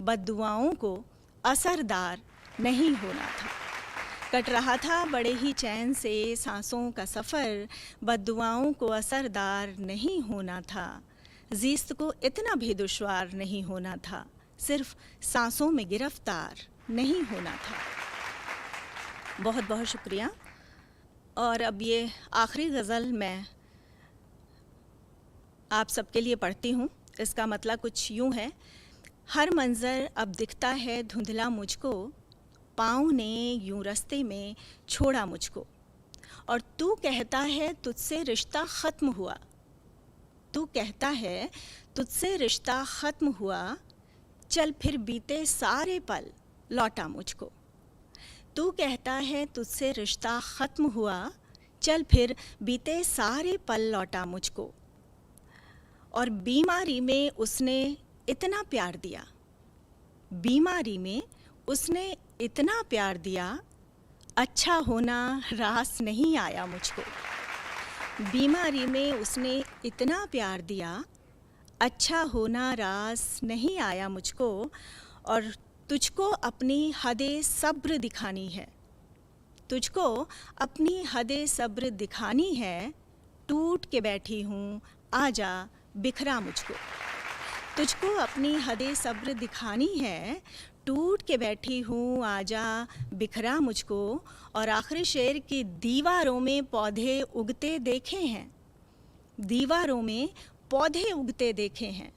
बद्दुआओं को असरदार नहीं होना था। कट रहा था बड़े ही चैन से सांसों का सफ़र, बद्दुआओं को असरदार नहीं होना था। ज़ीस्त को इतना भी दुश्वार नहीं होना था, सिर्फ सांसों में गिरफ्तार नहीं होना था। बहुत बहुत शुक्रिया। और अब ये आखिरी गज़ल मैं आप सबके लिए पढ़ती हूँ। इसका मतलब कुछ यूँ है, हर मंज़र अब दिखता है धुंधला मुझको, पाँव ने यूँ रास्ते में छोड़ा मुझको। और तू कहता है तुझसे रिश्ता ख़त्म हुआ, तू कहता है तुझसे रिश्ता ख़त्म हुआ, चल फिर बीते सारे पल लौटा मुझको। तू कहता है तुझसे रिश्ता ख़त्म हुआ, चल फिर बीते सारे पल लौटा मुझको। और बीमारी में उसने इतना प्यार दिया, बीमारी में उसने इतना प्यार दिया, अच्छा होना रास नहीं आया मुझको। बीमारी में उसने इतना प्यार दिया, अच्छा होना रास नहीं आया मुझको। और तुझको अपनी हदे सब्र दिखानी है, तुझको अपनी हदे सब्र दिखानी है, टूट के बैठी हूँ आजा बिखरा मुझको। तुझको अपनी हदे सब्र दिखानी है, टूट के बैठी हूँ आजा बिखरा मुझको। और आखिरी शेर की दीवारों में पौधे उगते देखे हैं, दीवारों में पौधे उगते देखे हैं,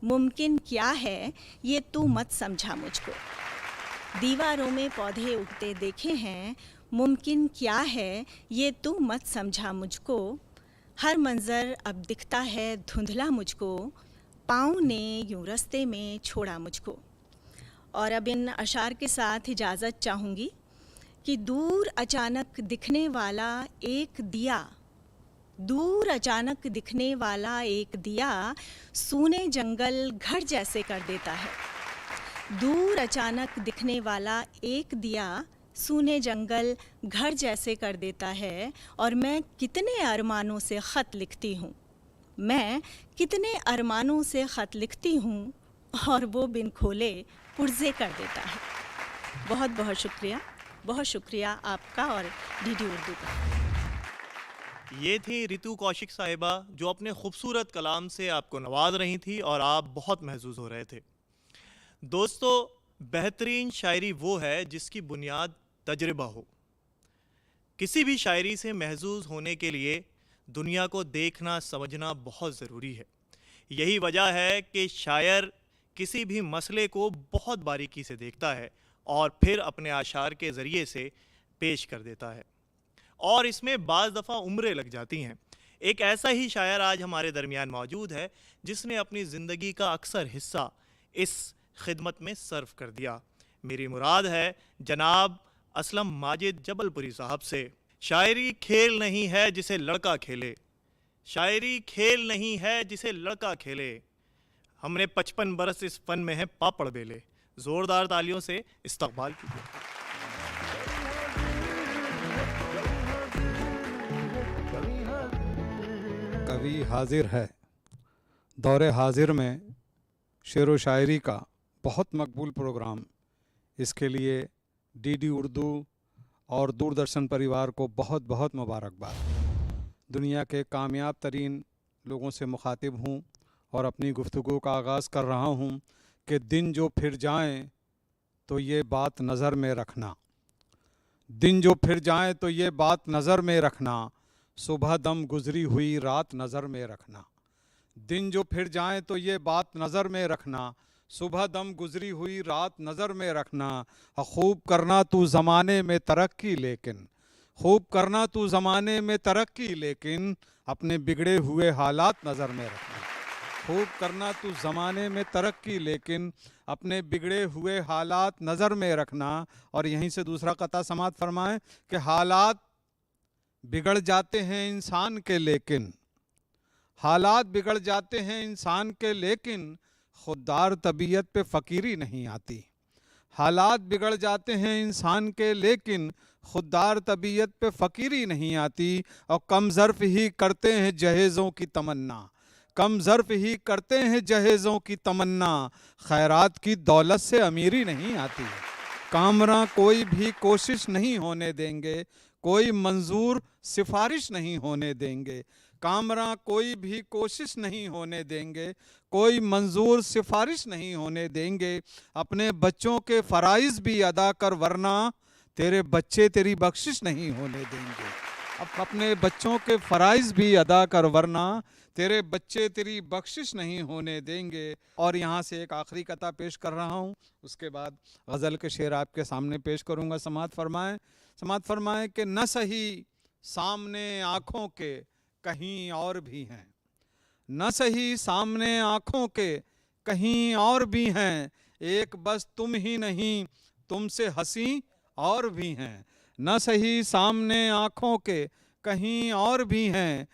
मुमकिन क्या है ये तू मत समझा मुझको। दीवारों में पौधे उगते देखे हैं, मुमकिन क्या है ये तू मत समझा मुझको। हर मंज़र अब दिखता है धुंधला मुझको, पाँव ने यूँ रास्ते में छोड़ा मुझको। और अब इन अशार के साथ इजाज़त चाहूँगी कि दूर अचानक दिखने वाला एक दिया, दूर अचानक दिखने वाला एक दिया, सूने जंगल घर जैसे कर देता है। दूर अचानक दिखने वाला एक दिया, सूने जंगल घर जैसे कर देता है। और मैं कितने अरमानों से ख़त लिखती हूँ, मैं कितने अरमानों से ख़त लिखती हूँ, और वो बिन खोले पुर्ज़े कर देता है। बहुत बहुत शुक्रिया, बहुत शुक्रिया आपका और डीडी उर्दू का। ये थी रितु कौशिक साहिबा, जो अपने खूबसूरत कलाम से आपको नवाज रही थी और आप बहुत महजूज हो रहे थे। दोस्तों, बेहतरीन शायरी वो है जिसकी बुनियाद तजर्बा हो। किसी भी शायरी से महजूज होने के लिए दुनिया को देखना समझना बहुत ज़रूरी है। यही वजह है कि शायर किसी भी मसले को बहुत बारीकी से देखता है और फिर अपने आशार के ज़रिए से पेश कर देता है, और इसमें बाज़ दफ़ा उम्रें लग जाती हैं। एक ऐसा ही शायर आज हमारे दरमियान मौजूद है जिसने अपनी ज़िंदगी का अक्सर हिस्सा इस खिदमत में सर्व कर दिया। मेरी मुराद है जनाब असलम माजिद जबलपुरी साहब से। शायरी खेल नहीं है जिसे लड़का खेले, शायरी खेल नहीं है जिसे लड़का खेले। हमने 55 बरस इस फन में है पापड़ बेले। जोरदार तालियों से इस्तकबाल कीजिए। कवि हाजिर है। दौरे हाजिर में शेर व शायरी का बहुत मकबूल प्रोग्राम, इसके लिए डीडी उर्दू और दूरदर्शन परिवार को बहुत बहुत मुबारकबाद। दुनिया के कामयाब तरीन लोगों से मुखातिब हूँ और अपनी गुफ्तगू का आगाज़ कर रहा हूँ कि दिन जो फिर जाएं तो ये बात नज़र में रखना, दिन जो फिर जाएं तो ये बात नज़र में रखना, सुबह दम गुजरी हुई रात नज़र में रखना। दिन जो फिर जाएं तो ये बात नज़र में रखना, सुबह दम गुजरी हुई रात नज़र में रखना। खूब करना तू ज़माने में तरक्की लेकिन, खूब करना तू ज़माने में तरक्की लेकिन, अपने बिगड़े हुए हालात नज़र में रखना। खूब करना तू ज़माने में तरक्की लेकिन, अपने बिगड़े हुए हालात नज़र में रखना। और यहीं से दूसरा कता समात फरमाएं कि हालात बिगड़ जाते हैं इंसान के लेकिन, हालात बिगड़ जाते हैं इंसान के लेकिन, खुददार तबीयत पे फ़कीरी नहीं आती। हालात बिगड़ जाते हैं इंसान के लेकिन, खुददार तबीयत पे फ़कीरी नहीं आती। और कम ज़र्फ़ ही करते हैं जहेज़ों की तमन्ना, कम ज़र्फ़ ही करते हैं जहेज़ों की तमन्ना, खैरात की दौलत से अमीरी नहीं आती। कामरां कोई भी कोशिश नहीं होने देंगे, कोई मंजूर सिफारिश नहीं होने देंगे। कामरां कोई भी कोशिश नहीं होने देंगे, कोई मंजूर सिफारिश नहीं होने देंगे। अपने बच्चों के फ़राइज़ भी अदा कर वरना तेरे बच्चे तेरी बख्शिश नहीं होने देंगे। अपने बच्चों के फ़राइज़ भी अदा कर वरना तेरे बच्चे तेरी बख्शिश नहीं होने देंगे। और यहाँ से एक आखिरी कथा पेश कर रहा हूँ, उसके बाद गज़ल के शेर आपके सामने पेश करूँगा। समात फरमाएं कि न सही सामने आँखों के कहीं और भी हैं, न सही सामने आँखों के कहीं और भी हैं, एक बस तुम ही नहीं तुमसे हंसी और भी हैं। न सही सामने आँखों के कहीं और भी हैं,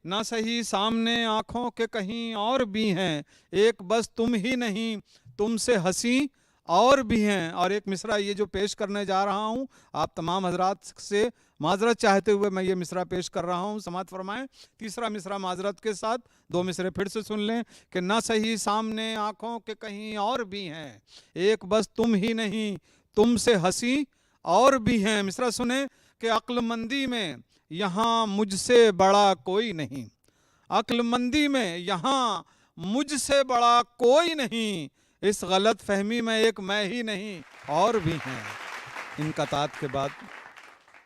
न सही सामने आँखों के कहीं और भी हैं, एक बस तुम ही नहीं तुमसे हंसी और भी हैं। और एक मिसरा ये जो पेश करने जा रहा हूँ, आप तमाम हजरात से माजरत चाहते हुए मैं ये मिसरा पेश कर रहा हूँ। समात फरमाएं। तीसरा मिसरा माजरत के साथ, दो मिसरे फिर से सुन लें कि न सही सामने आँखों के कहीं और भी हैं, एक बस तुम ही नहीं तुमसे हंसी और भी हैं। मिसरा सुने कि अक्लमंदी में यहाँ मुझसे बड़ा कोई नहीं, अक्लमंदी में यहाँ मुझसे बड़ा कोई नहीं, इस गलत फहमी में एक मैं ही नहीं और भी हैं। इन कतात के बाद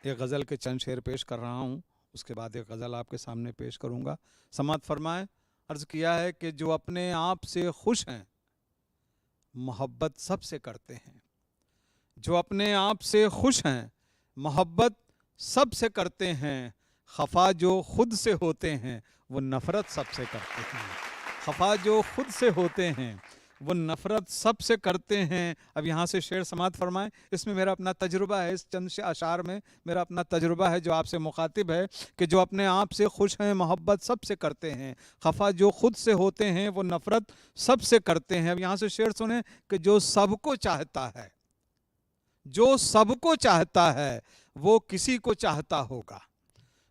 एक गज़ल के चंद शेर पेश कर रहा हूँ, उसके बाद एक गज़ल आपके सामने पेश करूँगा। समात फरमाएं। अर्ज़ किया है कि जो अपने आप से खुश हैं मोहब्बत सबसे करते हैं, जो अपने आप से खुश हैं मोहब्बत सबसे करते हैं, खफा जो खुद से होते हैं वो नफ़रत सबसे करते हैं, खफा जो खुद से होते हैं वो नफ़रत सबसे करते हैं। अब यहाँ से शेर समात फरमाएं। इसमें मेरा अपना तजुर्बा है, इस चंद अशार में मेरा अपना तजुर्बा है जो आपसे मुखातिब है कि जो अपने आप से खुश हैं मोहब्बत सबसे करते हैं, खफा जो खुद से होते हैं वो नफ़रत सबसे करते हैं। अब यहाँ से शेर सुने कि जो सबको चाहता है, जो सबको चाहता है वो किसी को चाहता होगा,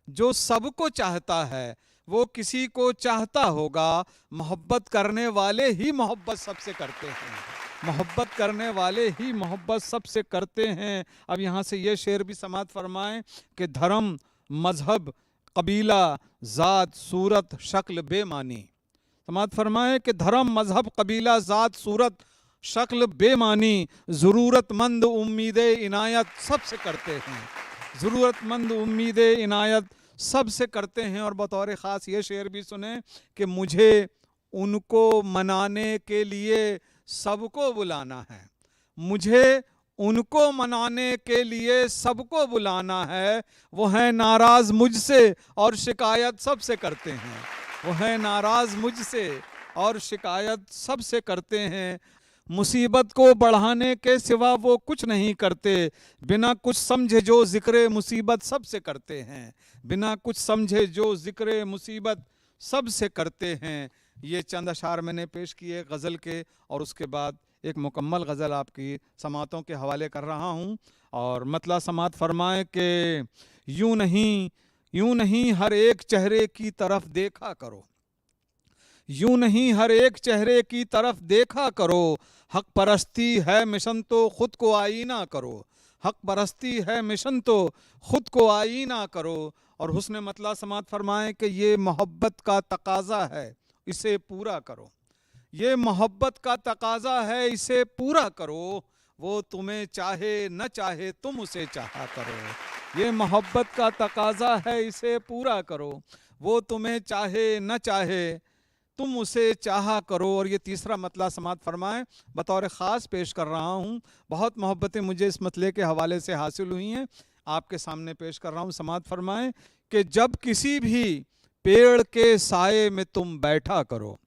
जो सबको चाहता है वो किसी को चाहता होगा, मोहब्बत करने वाले ही मोहब्बत सबसे करते हैं, मोहब्बत करने वाले ही मोहब्बत सबसे करते हैं। अब यहाँ से ये शेर भी समात फरमाएं कि धर्म मजहब कबीला ज़ात सूरत शक्ल बेमानी, समात फरमाएं कि धर्म मजहब कबीला ज़ात सूरत शक्ल बेमानी, ज़रूरतमंद उम्मीद इनायत सबसे करते हैं, ज़रूरतमंद उम्मीद इनायत सबसे करते हैं। और बतौर ख़ास ये शेर भी सुने कि मुझे उनको मनाने के लिए सबको बुलाना है, मुझे उनको मनाने के लिए सबको बुलाना है, वो हैं नाराज़ मुझसे और शिकायत सबसे करते हैं, वो हैं नाराज़ मुझसे और शिकायत सबसे करते हैं। मुसीबत को बढ़ाने के सिवा वो कुछ नहीं करते। बिना कुछ समझे जो जिक्र मुसीबत सबसे करते हैं, बिना कुछ समझे जो जिक्र मुसीबत सबसे करते हैं। ये चंद अशार मैंने पेश किए गज़ल के, और उसके बाद एक मुकम्मल गज़ल आपकी समातों के हवाले कर रहा हूँ। और मतला समात फरमाए कि यूं नहीं हर एक चेहरे की तरफ देखा करो, यूं नहीं हर एक चेहरे की तरफ देखा करो। हक परस्ती है मिशन तो खुद को आईना करो, हक परस्ती है मिशन तो खुद को आईना करो। और हुस्न मतला समात फरमाए कि ये मोहब्बत का तकाजा है, इसे पूरा करो, ये मोहब्बत का तकाजा है, इसे पूरा करो। वो तुम्हें चाहे न चाहे तुम उसे चाहा करो, ये मोहब्बत का तकाजा है, इसे पूरा करो। वो तुम्हें चाहे न चाहे तुम उसे चाहा करो। और ये तीसरा मतला समात फरमाएं, बतौर ख़ास पेश कर रहा हूँ। बहुत मोहब्बतें मुझे इस मतले के हवाले से हासिल हुई हैं, आपके सामने पेश कर रहा हूँ। समात फरमाएं कि जब किसी भी पेड़ के साए में तुम बैठा करो,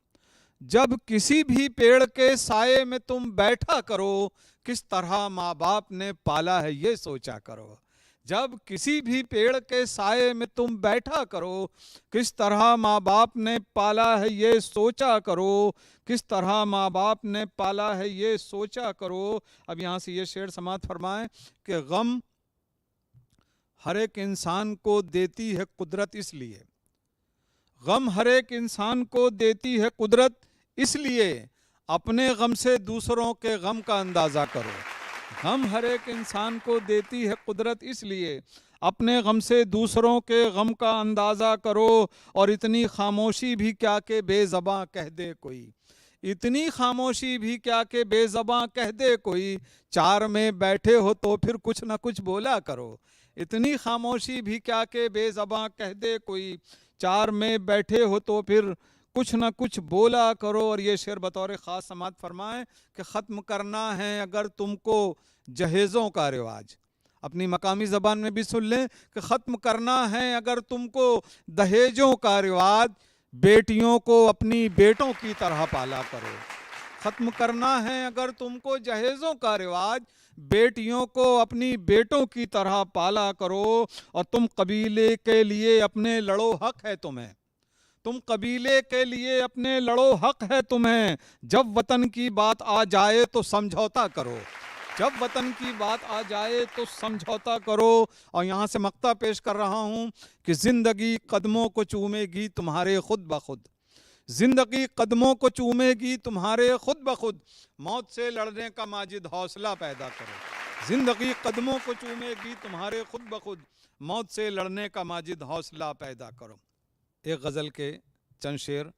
जब किसी भी पेड़ के साए में तुम बैठा करो, किस तरह माँ बाप ने पाला है ये सोचा करो। जब किसी भी पेड़ के साए में तुम बैठा करो, किस तरह माँ बाप ने पाला है ये सोचा करो, किस तरह माँ बाप ने पाला है ये सोचा करो। अब यहाँ से ये शेर समात फरमाएं कि गम हर एक इंसान को देती है कुदरत इसलिए, गम हर एक इंसान को देती है कुदरत इसलिए, अपने गम से दूसरों के गम का अंदाज़ा करो। गम हर एक इंसान को देती है कुदरत इसलिए, अपने गम से दूसरों के गम का अंदाज़ा करो। और इतनी खामोशी भी क्या कि बेज़बां कह दे कोई, इतनी खामोशी भी क्या कि बेज़बां कह दे कोई, चार में बैठे हो तो फिर कुछ ना कुछ बोला करो। इतनी खामोशी भी क्या कि बेज़बां कह दे कोई, चार में बैठे हो तो फिर कुछ ना कुछ बोला करो। और ये शेर बतौर ख़ास समात फरमाएं कि ख़त्म करना है अगर तुमको जहेज़ों का रिवाज, अपनी मकामी ज़बान में भी सुन लें कि ख़त्म करना है अगर तुमको दहेजों का रिवाज, बेटियों को अपनी बेटों की तरह पाला करो। ख़त्म करना है अगर तुमको जहेज़ों का रिवाज, बेटियों को अपनी बेटों की तरह पाला करो। और तुम कबीले के लिए अपने लड़ो, हक है तुम्हें, तुम कबीले के लिए अपने लड़ो, हक है तुम्हें। जब वतन की बात आ जाए तो समझौता करो, जब वतन की बात आ जाए तो समझौता करो। और यहाँ से मक्ता पेश कर रहा हूँ कि ज़िंदगी कदमों को चूमेगी तुम्हारे खुद ब खुद, ज़िंदगी कदमों को चूमेगी तुम्हारे खुद ब खुद, मौत से लड़ने का माजिद हौसला पैदा करो। ज़िंदगी कदमों को चूमेगी तुम्हारे खुद ब खुद, मौत से लड़ने का माजिद हौसला पैदा करो। एक गज़ल के चंद शेर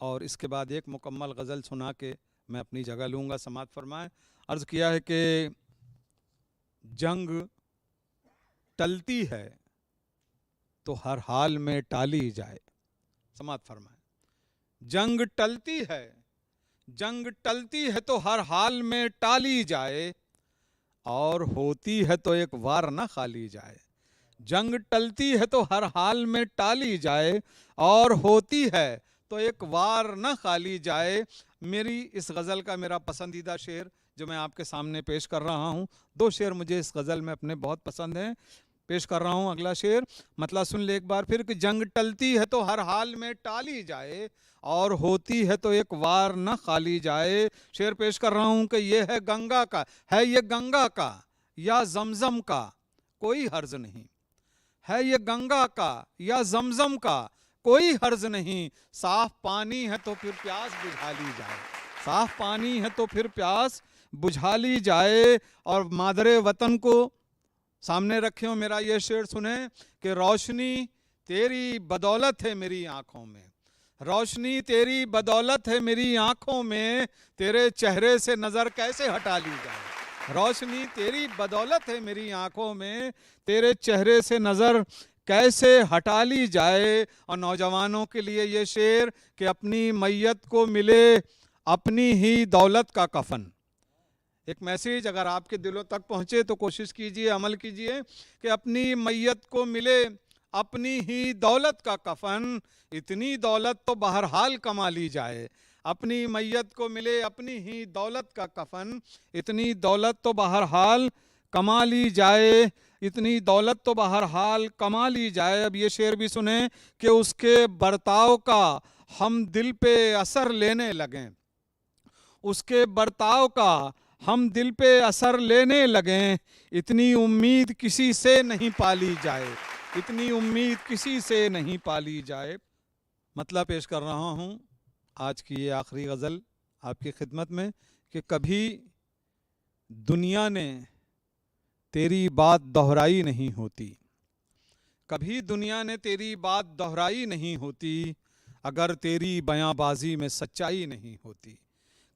और इसके बाद एक मुकम्मल गज़ल सुना के मैं अपनी जगह लूँगा। समात फरमाएं। अर्ज़ किया है कि जंग टलती है तो हर हाल में टाली जाए। समात फरमाएं। जंग टलती है, जंग टलती है तो हर हाल में टाली जाए, और होती है तो एक वार न खाली जाए। जंग टलती है तो हर हाल में टाली जाए, और होती है तो एक वार न खाली जाए। मेरी इस गज़ल का मेरा पसंदीदा शेर जो मैं आपके सामने पेश कर रहा हूँ, दो शेर मुझे इस गज़ल में अपने बहुत पसंद हैं, पेश कर रहा हूँ। अगला शेर मतलब सुन ले एक बार फिर कि जंग टलती है तो हर हाल में टाली जाए, और होती है तो एक वार न खाली जाए। शेर पेश कर रहा हूँ कि ये है गंगा का, है ये गंगा का या जमजम का कोई हर्ज नहीं, है ये गंगा का या जमजम का कोई हर्ज नहीं। साफ पानी है तो फिर प्यास बुझा ली जाए, साफ पानी है तो फिर प्यास बुझा ली जाए। और मादरे वतन को सामने रखे हो, मेरा ये शेर सुने कि रोशनी तेरी बदौलत है मेरी आंखों में, रोशनी तेरी बदौलत है मेरी आंखों में, तेरे चेहरे से नज़र कैसे हटा ली जाए। रोशनी तेरी बदौलत है मेरी आंखों में, तेरे चेहरे से नज़र कैसे हटा ली जाए। और नौजवानों के लिए ये शेर कि अपनी मैयत को मिले अपनी ही दौलत का कफन। एक मैसेज अगर आपके दिलों तक पहुँचे तो कोशिश कीजिए, अमल कीजिए कि अपनी मैयत को मिले अपनी ही दौलत का कफन, इतनी दौलत तो बहरहाल कमा ली जाए, अपनी मैयत को मिले अपनी ही दौलत का कफन, इतनी दौलत तो बहरहाल कमा ली जाए, इतनी दौलत तो बहरहाल कमा ली जाए। अब ये शेर भी सुने कि उसके बर्ताव का हम दिल पे असर लेने लगें, उसके बर्ताव का हम दिल पे असर लेने लगें, इतनी उम्मीद किसी से नहीं पाली जाए, इतनी उम्मीद किसी से नहीं पाली जाए। मतलब पेश कर रहा हूँ आज की ये आखिरी गज़ल आपकी खिदमत में कि कभी दुनिया ने तेरी बात दोहराई नहीं होती, कभी दुनिया ने तेरी बात दोहराई नहीं होती, अगर तेरी बयांबाजी में सच्चाई नहीं होती।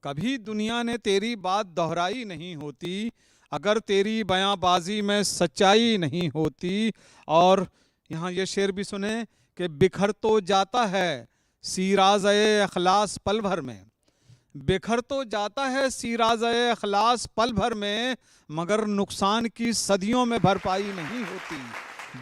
कभी दुनिया ने तेरी बात दोहराई नहीं होती, अगर तेरी बयांबाजी में सच्चाई नहीं होती। और यहाँ ये शेर भी सुने कि बिखर तो जाता है सीराज़े अखलास पल भर में, बिखर तो जाता है सीराज़े अखलास पल भर में, मगर नुकसान की सदियों में भरपाई नहीं होती।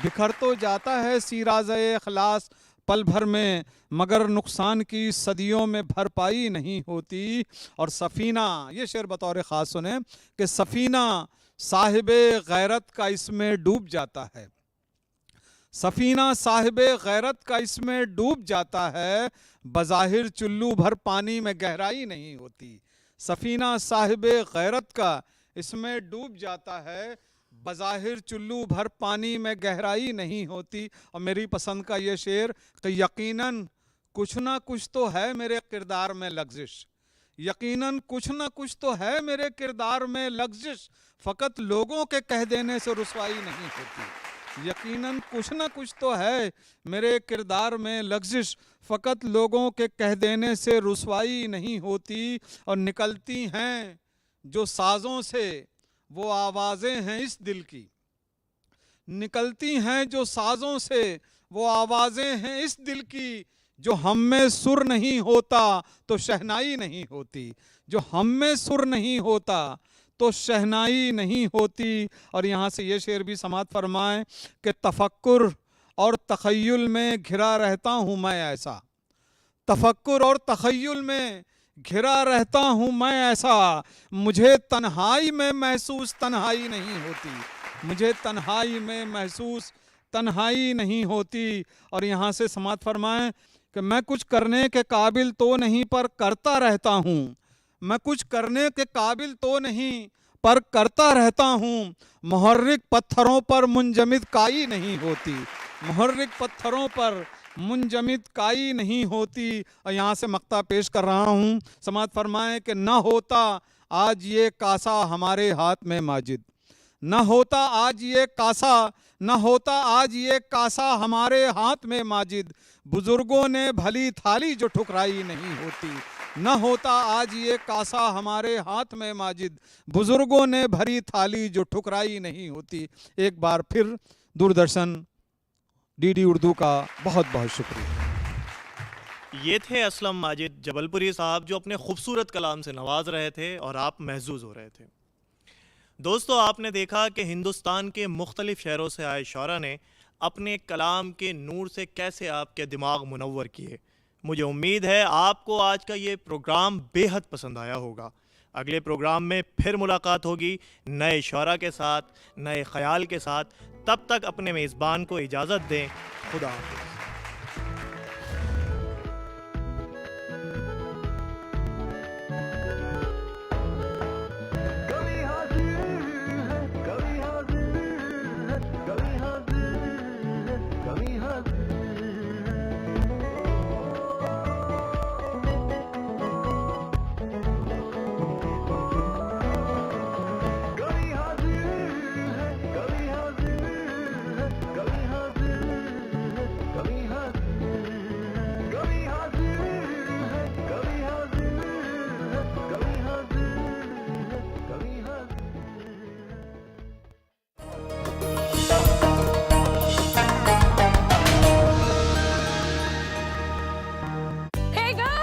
बिखर तो जाता है सीराज़े अखलास पल भर में, मगर नुकसान की सदियों में भरपाई नहीं होती। और सफ़ीना, ये शेर बतौर ख़ास सुने कि सफ़ीना साहिबे गैरत का इसमें डूब जाता है, सफ़ीना साहिबे गैरत का इसमें डूब जाता है, बज़ाहिर चुल्लू भर पानी में गहराई नहीं होती। सफ़ीना साहिबे गैरत का इसमें डूब जाता है, बज़ाहिर चुल्लू भर पानी में गहराई नहीं होती। और मेरी पसंद का ये शेर कि यकीनन कुछ ना कुछ तो है मेरे किरदार में लग़ज़िश, यकीनन कुछ ना कुछ तो है मेरे किरदार में लग़ज़िश, फ़कत लोगों के कह देने से रुसवाई नहीं होती। यकीनन कुछ ना कुछ तो है मेरे किरदार में लग़ज़िश, फ़कत लोगों के कह देने से रुसवाई नहीं होती। और निकलती हैं जो साज़ों से वो आवाज़ें हैं इस दिल की, निकलती हैं जो साज़ों से वो आवाज़ें हैं इस दिल की, जो हम में सुर नहीं होता तो शहनाई नहीं होती, जो हम में सुर नहीं होता तो शहनाई नहीं होती। और यहाँ से ये शेर भी समात फरमाएं कि तफक्कुर और तख़य्युल में घिरा रहता हूँ मैं ऐसा, तफक्कुर और तख़य्युल में घिरा रहता हूँ मैं ऐसा, मुझे तन्हाई में महसूस तन्हाई नहीं होती, मुझे तन्हाई में महसूस तन्हाई नहीं होती। और यहाँ से समात फरमाएं कि मैं कुछ करने के काबिल तो नहीं पर करता रहता हूँ, मैं कुछ करने के काबिल तो नहीं पर करता रहता हूँ, मुहर्रिक पत्थरों पर मुंजमिद काई नहीं होती, मुहर्रिक पत्थरों पर मुंजमिद काई नहीं होती। और यहाँ से मक्ता पेश कर रहा हूँ, समात फरमाएं कि न होता आज ये कासा हमारे हाथ में माजिद, न होता आज ये कासा, न होता आज ये कासा हमारे हाथ में माजिद, बुजुर्गों ने भली थाली जो ठुकराई नहीं होती, न होता आज ये कासा हमारे हाथ में माजिद, बुजुर्गों ने भरी थाली जो ठुकराई नहीं होती। एक बार फिर दूरदर्शन डीडी उर्दू का बहुत बहुत शुक्रिया। ये थे असलम माजिद जबलपुरी साहब, जो अपने खूबसूरत कलाम से नवाज रहे थे और आप महजूज हो रहे थे। दोस्तों, आपने देखा कि हिंदुस्तान के मुख्तलिफ शहरों से आए शौरा ने अपने कलाम के नूर से कैसे आपके दिमाग मुनव्वर किए। मुझे उम्मीद है आपको आज का ये प्रोग्राम बेहद पसंद आया होगा। अगले प्रोग्राम में फिर मुलाकात होगी नए शौरा के साथ, नए ख्याल के साथ। तब तक अपने मेज़बान को इजाज़त दें। खुदा हाफ़िज़।